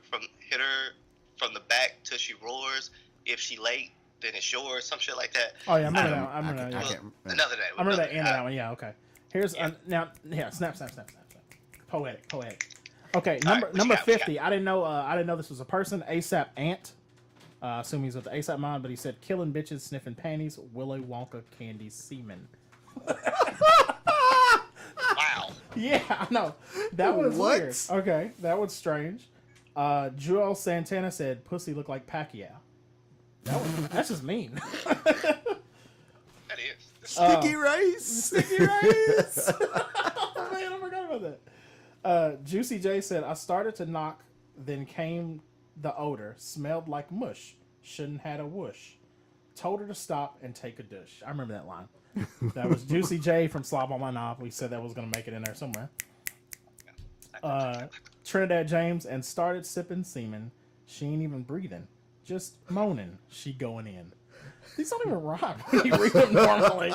from the back till she roars. If she late, then it's yours. Some shit like that. Oh yeah, I remember that. Another day. I remember that end of that one. Yeah, okay. Here's snap. Poetic. Okay, number 50. I didn't know this was a person. ASAP Ant. Assume he's with the ASAP Mob, but he said killing bitches, sniffing panties, Willy Wonka candy semen. Wow. Yeah, I know. That was What? weird. Okay, that was strange. Joel Santana said pussy look like Pacquiao. That's just mean. That is. Sticky rice. Sticky rice. Oh, man, I forgot about that. Juicy J said, I started to knock, then came the odor, smelled like mush, shouldn't had a whoosh. Told her to stop and take a douche. I remember that line. That was Juicy J from Slob on My Knob. We said that was going to make it in there somewhere. Trinidad James, and started sipping semen. She ain't even breathing. Just moaning. She going in. These don't even rhyme when you read them normally.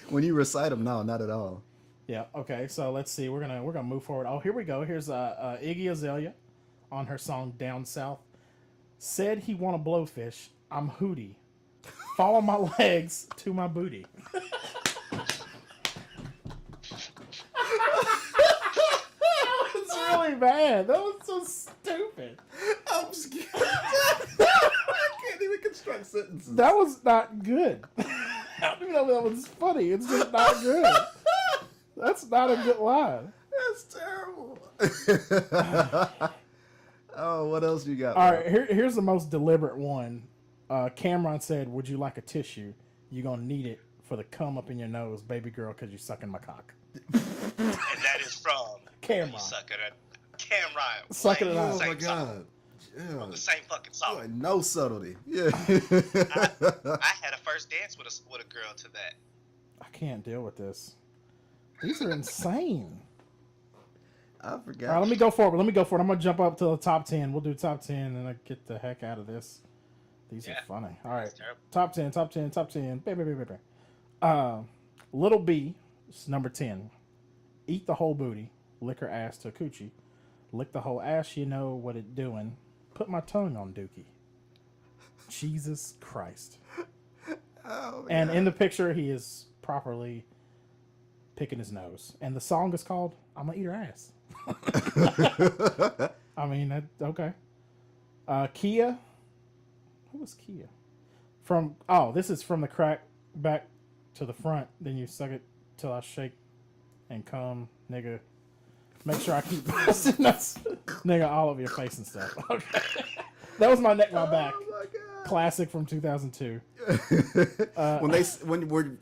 When you recite them, no, not at all. Yeah, okay, so let's see. We're gonna move forward. Oh, here we go. Here's Iggy Azalea on her song Down South. Said he want a blowfish. I'm Hootie. Follow my legs to my booty. That was really bad. That was so stupid. I'm scared. I can't even construct sentences. That was not good. I don't even know if that was funny. It's just not good. That's not a good line. That's terrible. Oh, what else you got? All right, here's the most deliberate one. Cameron said, would you like a tissue? You're going to need it for the cum up in your nose, baby girl, because you're sucking my cock. And that is from Cameron. Cameron. Sucking it out. Oh, my God. Yeah. From the same fucking song. Like, no subtlety. Yeah. I had a first dance with a girl to that. I can't deal with this. These are insane. I forgot. All right, let me go forward. I'm going to jump up to the top 10. We'll do top 10 and I get the heck out of this. These are funny. All right. Top 10. Baby. Little B, number 10. Eat the whole booty. Lick her ass to a coochie. Lick the whole ass, you know what it doing. Put my tongue on Dookie. Jesus Christ. Oh, and in the picture, he is properly picking his nose. And the song is called I'm Gonna Eat Her Ass. I mean, okay. Kia. Who was Kia? This is from the crack back to the front. Then you suck it till I shake and come, nigga. Make sure I keep nigga all over your face and stuff. Okay. That was my neck, my back. Oh my God. Classic from 2002.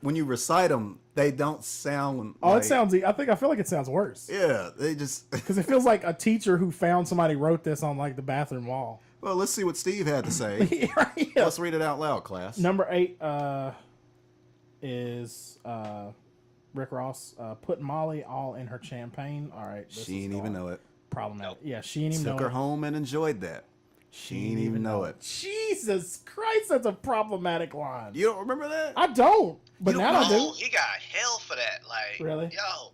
When you recite them, they don't sound. Oh, it sounds. I feel like it sounds worse. Yeah, they just because it feels like a teacher who found somebody wrote this on like the bathroom wall. Well, let's see what Steve had to say. Yeah. Let's read it out loud, class. Number 8 is Rick Ross. Put Molly all in her champagne. All right. She didn't even know it. Problematic. Yeah, she didn't even know it. Took her home and enjoyed that. She didn't even know it. Jesus Christ, that's a problematic line. You don't remember that? I don't. But now I do. He got hell for that. Like, really? Yo.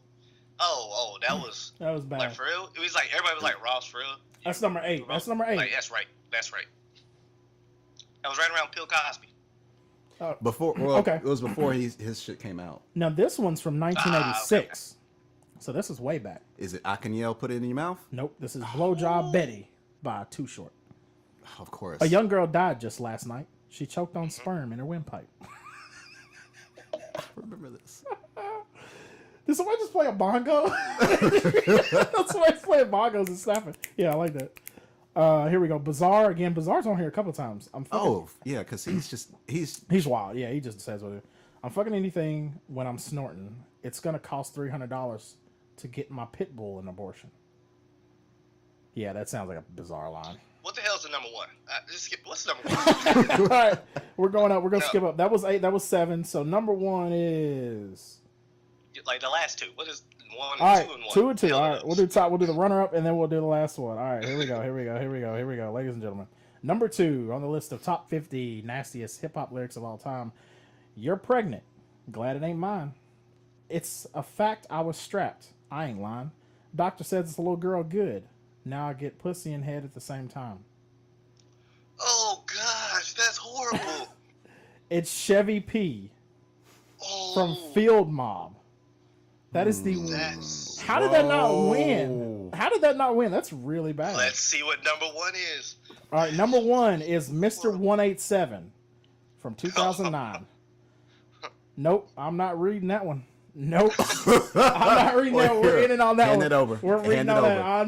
That was bad. Like, for real? It was like, everybody was like, Ross, for real? That's number 8. That's number 8. Like, that's right. That was right around Bill Cosby. Okay. It was before his shit came out. Now, this one's from 1986. Okay. So this is way back. Is it I Can Yell, Put It in Your Mouth? Nope. This is Blowjob Betty by Too Short. Of course. A young girl died just last night. She choked on sperm in her windpipe. I remember this. Did somebody just play a bongo? Somebody's playing bongos and snapping. Yeah, I like that. Here we go. Bizarre again. Bizarre's on here a couple times. Yeah, because he's wild. Yeah, he just says what. I'm fucking anything when I'm snorting. It's gonna cost $300 to get my pit bull an abortion. Yeah, that sounds like a bizarre line. What the hell's the number one? Just skip. What's number one? All right, we're going up. We're gonna skip up. That was 8. That was 7. So number 1 is like the last two. What is 1 all right, 2 and 1? 2 and 2. All right, we'll do top. We'll do the runner up, and then we'll do the last one. All right, here we go. Here we go. Here we go. Here we go, ladies and gentlemen. Number 2 on the list of top 50 nastiest hip hop lyrics of all time. You're pregnant. Glad it ain't mine. It's a fact I was strapped. I ain't lying. Doctor says it's a little girl good. Now I get pussy and head at the same time. Oh gosh, that's horrible. It's Chevy P from Field Mob. That is the. How did that not win? How did that not win? That's really bad. Let's see what number 1 is. All right, number 1 is Mr. 187 from 2009. Nope, I'm not reading that one. Nope, I'm not reading that one. We're in and on that Hand one. It over. We're reading on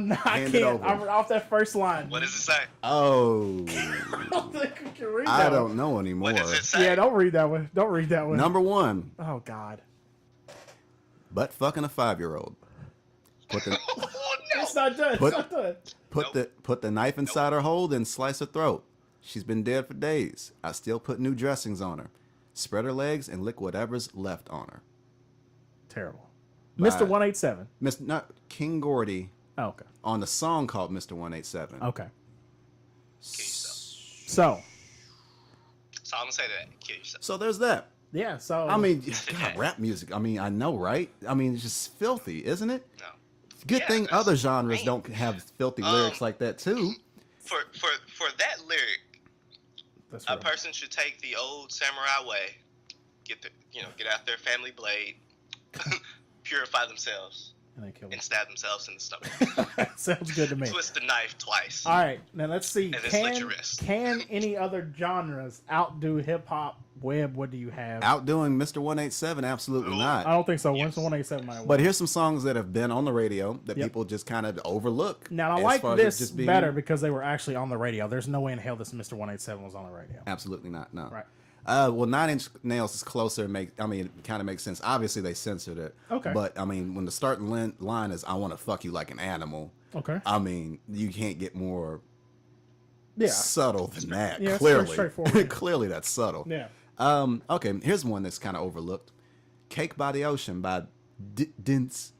that. I Hand can't. I'm off that first line. What does it say? Oh. I don't think we can read that I don't know anymore. What does it say? Yeah, don't read that one. Don't read that one. Number 1. Oh God. Butt fucking a 5-year-old. Put the Oh, no. It's not done. Put- It's not done. put the knife inside her hold and slice her throat. She's been dead for days. I still put new dressings on her. Spread her legs and lick whatever's left on her. Terrible. Mr. 187. Not King Gordy Oh, okay. on the song called Mr. 187. Okay. So I'm gonna say that. Kill yourself. So there's that. Yeah. So I mean, God, rap music. I mean, I know, right? I mean, it's just filthy, isn't it? No. Good Yeah, thing that's other genres lame. don't have filthy lyrics like that too. For that lyric, that's a real. person should take the old samurai way, get out their family blade, purify themselves, And they kill and stab themselves in the stomach. him. Sounds good to me. Twist the knife twice. All right, now let's see. And then slit your wrist. Can any other genres outdo hip hop? Web, what do you have? Outdoing Mr. 187, absolutely not. I don't think so. Yes. 187 might win. But here's some songs that have been on the radio that Yep. people just kind of overlook. Now I as like far as it this just being- better because they were actually on the radio. There's no way in hell this Mr. 187 was on the radio. Absolutely not. No. Right. Well, 9 Inch Nails is closer. It kind of makes sense. Obviously, they censored it. Okay. But I mean, when the starting line is "I want to fuck you like an animal," Okay. I mean, you can't get more Yeah. subtle than that. Yeah, it's clearly, pretty straightforward. clearly that's subtle. Yeah. Okay, here's one that's kind of overlooked. "Cake by the Ocean" by Dance.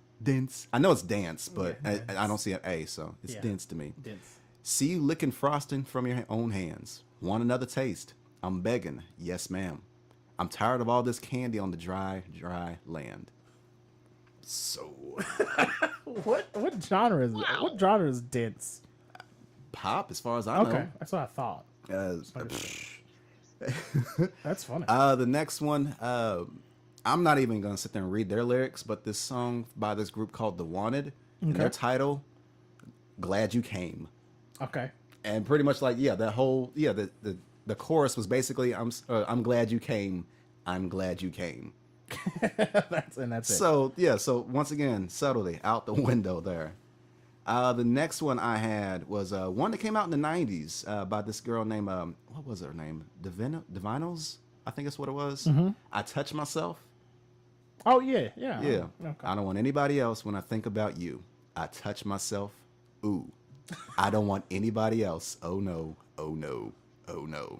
I know it's dance, but Yeah, I don't see an A, so it's Yeah. dance to me. Dense. "See you licking frosting from your own hands. Want another taste? I'm begging, yes ma'am. I'm tired of all this candy on the dry, dry land." So What genre is Wow. what genre is dense? pop, as far as I Okay, know. that's what I thought. That's funny. The next one, I'm not even gonna sit there and read their lyrics, but this song by this group called The Wanted, and their title, "Glad You Came," Okay. and pretty much like the chorus was basically I'm glad you came, I'm glad you came. that's it. So so once again, subtlety out the window there. The next one I had was one that came out in the 90s by this girl named what was her name? Divinos, I think that's what it was. "I Touch Myself." Oh yeah. Yeah. Yeah. Okay. "I don't want anybody else when I think about you. I touch myself. Ooh. I don't want anybody else. Oh no. Oh no. Oh no."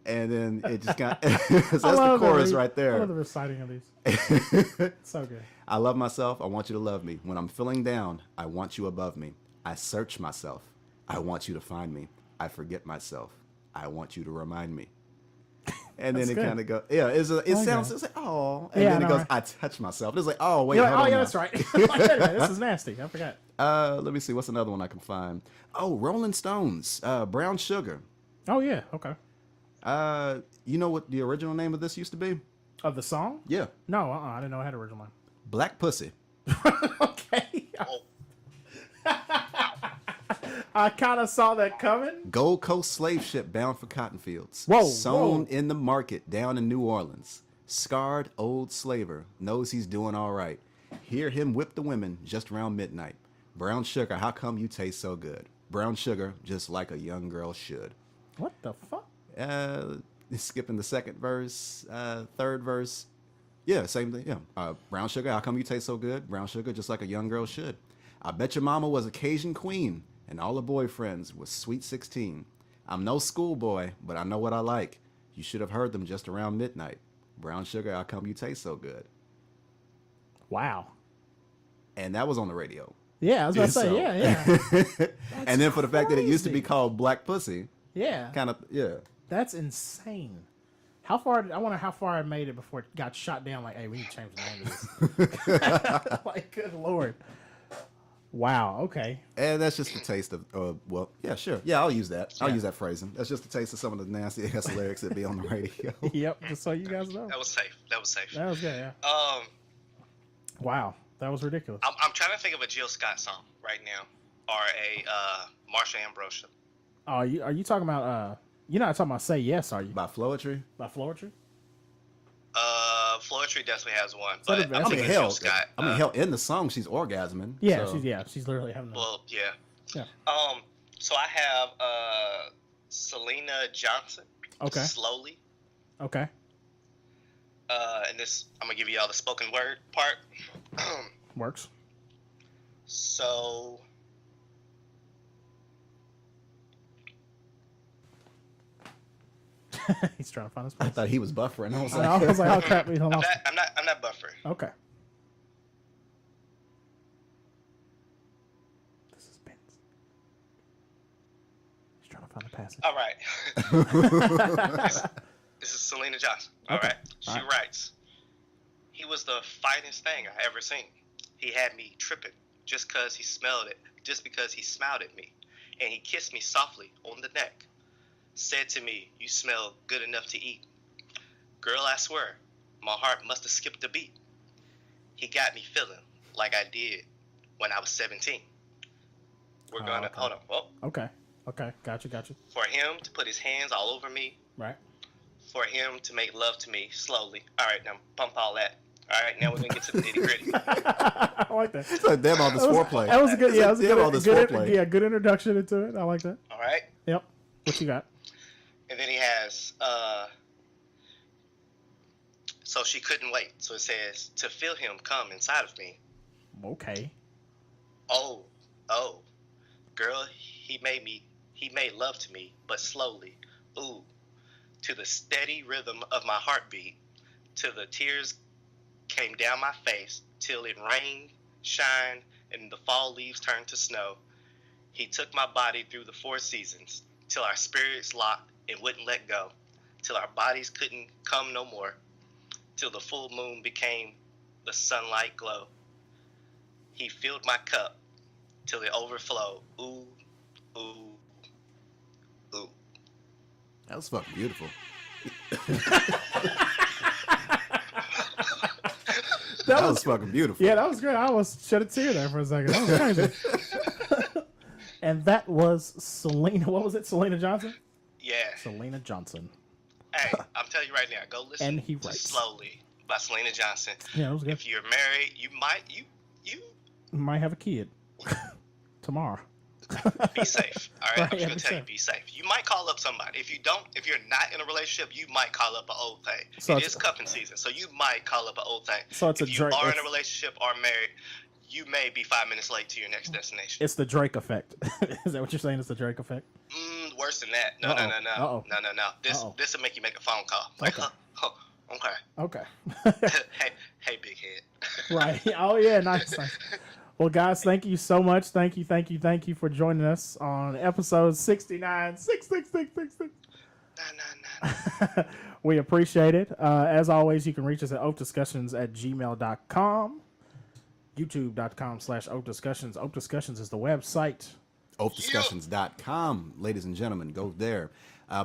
And then it just got that's the chorus right I there. love the reciting of these. So good. "I love myself. I want you to love me. When I'm feeling down, I want you above me. I search myself. I want you to find me. I forget myself. I want you to remind me." And then That's it good. kind of goes, it sounds, that. it's like, oh, and Yeah, then I it know, goes, right? "I touch myself." It's like, oh, wait, You're like, hold oh on yeah, now. that's right. Like, wait a minute, this is nasty. I forgot. Let me see, what's another one I can find? Oh, Rolling Stones, "Brown Sugar." Oh yeah. Okay. You know what the original name of this used to be? Of the song? Yeah, No, I didn't know I had an original "Black Pussy." line. Okay. Oh, I kind of saw that coming. "Gold Coast slave ship bound for cotton fields. Whoa, Sewn whoa. in the market down in New Orleans. Scarred old slaver knows he's doing all right. Hear him whip the women just around midnight. Brown sugar, how come you taste so good? Brown sugar, just like a young girl should. What the fuck? Skipping the second verse, third verse. Yeah, same thing. Yeah. Brown sugar, how come you taste so good? Brown sugar, just like a young girl should. I bet your mama was a Cajun queen, and all her boyfriends was sweet 16. I'm no schoolboy, but I know what I like. You should have heard them just around midnight. Brown sugar, how come you taste so good? Wow. And that was on the radio. Yeah, I was about to say, yeah. And then for the fact that it used to be called Black Pussy. Yeah. Kind of, yeah. That's insane. I wonder how far it made it before it got shot down. Like, hey, we need to change the name of this. Like, good Lord. Wow, okay. And that's just a taste of, well, yeah, sure. Yeah, I'll use that. I'll use that phrasing. That's just a taste of some of the nasty ass lyrics that be on the radio. Yep, just so you guys know. That was safe. That was good, yeah. Wow, that was ridiculous. I'm trying to think of a Jill Scott song right now, or a Marsha Ambrosian. Oh, are you talking about, you're not talking about Say Yes, are you? By Floetry? By Floetry? Floetry definitely has one. So But I mean, hell, Scott, hell, in the song, she's orgasming. Yeah, so. she's literally having. Well, yeah. Yeah. So I have Selena Johnson. Okay. Slowly. Okay. And this, I'm gonna give you all the spoken word part. Works. So. He's trying to find his I place. thought he was buffering. I was like, oh crap, hold on. I'm not buffering. Okay. This is Ben's. He's trying to find a passage. All right. This is Selena Johnson. All Okay. right. She writes, "He was the finest thing I ever seen. He had me tripping just because he smelled it, just because he smiled at me. And he kissed me softly on the neck. Said to me, you smell good enough to eat. Girl, I swear, my heart must have skipped a beat. He got me feeling like I did when I was 17. We're gonna, okay. hold on. Well, Okay. Gotcha. for him to put his hands all over me. Right. For him to make love to me slowly. All right, now pump all that. All right, now we're gonna get to the nitty gritty. I like that. It's like damn all this foreplay. That was a good, foreplay. Good introduction into it. I like that. All right. Yep. What you got? And then he has, so she couldn't wait. So it says, to feel him come inside of me. Okay. Oh, girl, he made love to me, but slowly. Ooh, to the steady rhythm of my heartbeat, till the tears came down my face, till it rained, shined, and the fall leaves turned to snow. He took my body through the 4 seasons, till our spirits locked and wouldn't let go, till our bodies couldn't come no more, till the full moon became the sunlight glow. He filled my cup till it overflowed. Ooh, ooh, ooh. That was fucking beautiful. That was fucking beautiful. Yeah, that was great. I almost shed a tear there for a second. That was crazy. And that was Selena. What was it? Selena Johnson? Yeah. Selena Johnson. Hey, I'm telling you right now, go listen And he to writes. Slowly by Selena Johnson. Yeah, that was good. If you're married, you might have a kid tomorrow. be safe. All right, Right, I'm just gonna tell safe. you, be safe. You might call up somebody. If you're not in a relationship, you might call up an old thing. So it is cuffing season, so you might call up an old thing. So it's if a you Drake. are in a relationship or married, you may be 5 minutes late to your next destination. It's the Drake effect. Is that what you're saying? It's the Drake effect? Worse than that. No. Uh-oh. No. This will make you make a phone call. Like, Okay. Okay. Okay. hey, big head. Right. Oh yeah, nice. Well, guys, thank you so much. Thank you for joining us on episode 69. 66666. Nah. We appreciate it. As always, you can reach us at oafdiscussions@gmail.com, youtube.com/oafdiscussions. Oafdiscussions is the website. Oafdiscussions.com. Ladies and gentlemen, go there.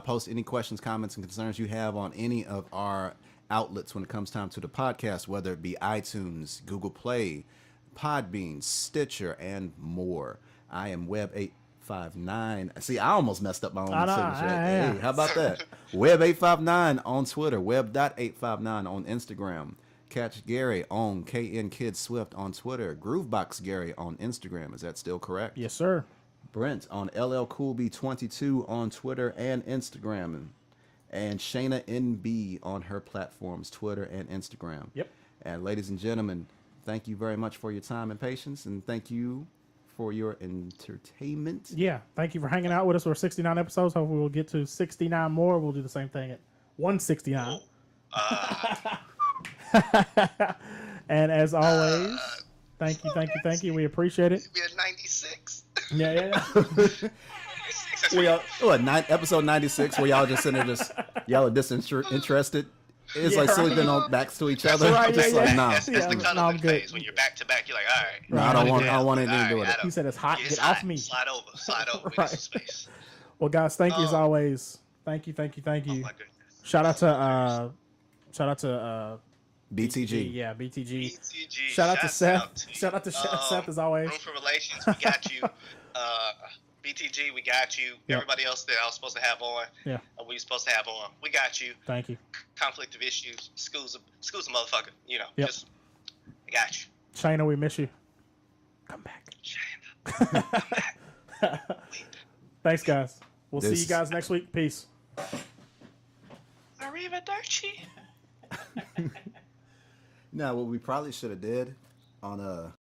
Post any questions, comments, and concerns you have on any of our outlets when it comes time to the podcast, whether it be iTunes, Google Play, Podbean, Stitcher, and more. I am Web8 Web859. See, I almost messed up my own signature. Yeah. Hey, how about that? Web859 on Twitter. Web.859 on Instagram. Catch Gary on KN Kid Swift on Twitter. Groovebox Gary on Instagram. Is that still correct? Yes, sir. Brent on LLCoolB22 on Twitter and Instagram. And Shayna NB on her platforms, Twitter and Instagram. Yep. And ladies and gentlemen, thank you very much for your time and patience, and thank you for your entertainment. Yeah, thank you for hanging out with us for 69 episodes. Hopefully we'll get to 69 more. We'll do the same thing at 169. And as always, thank you. We appreciate it. We're at 96. Yeah. Episode 96, where y'all just sitting there, y'all are disinterested. It's like sleeping on backs to each other. Right, just yeah, like, yeah. nah. That's the cuddling phase. When you're back to back, you're like, all right. No, I don't want anything to do with it. He said it's hot. It's Get hot. off me. Slide over. We Right. need some space. Well, guys, thank you as always. Thank you. Oh my goodness. Shout out to BTG. Yeah, BTG. BTG. Shout out to Seth. to you. Shout out to Seth as always. Room for Relations, we got you. BTG, we got you. Yep. Everybody else that I was supposed to have on, Yeah. we were supposed to have on, we got you. Thank you. Conflict of issues, school's a motherfucker. You know, Yep. just I got you. Shayna, we miss you. Come back. Shayna, come back. Thanks, guys. We'll see you guys next week. Peace. Arrivederci. Now, what we probably should have did on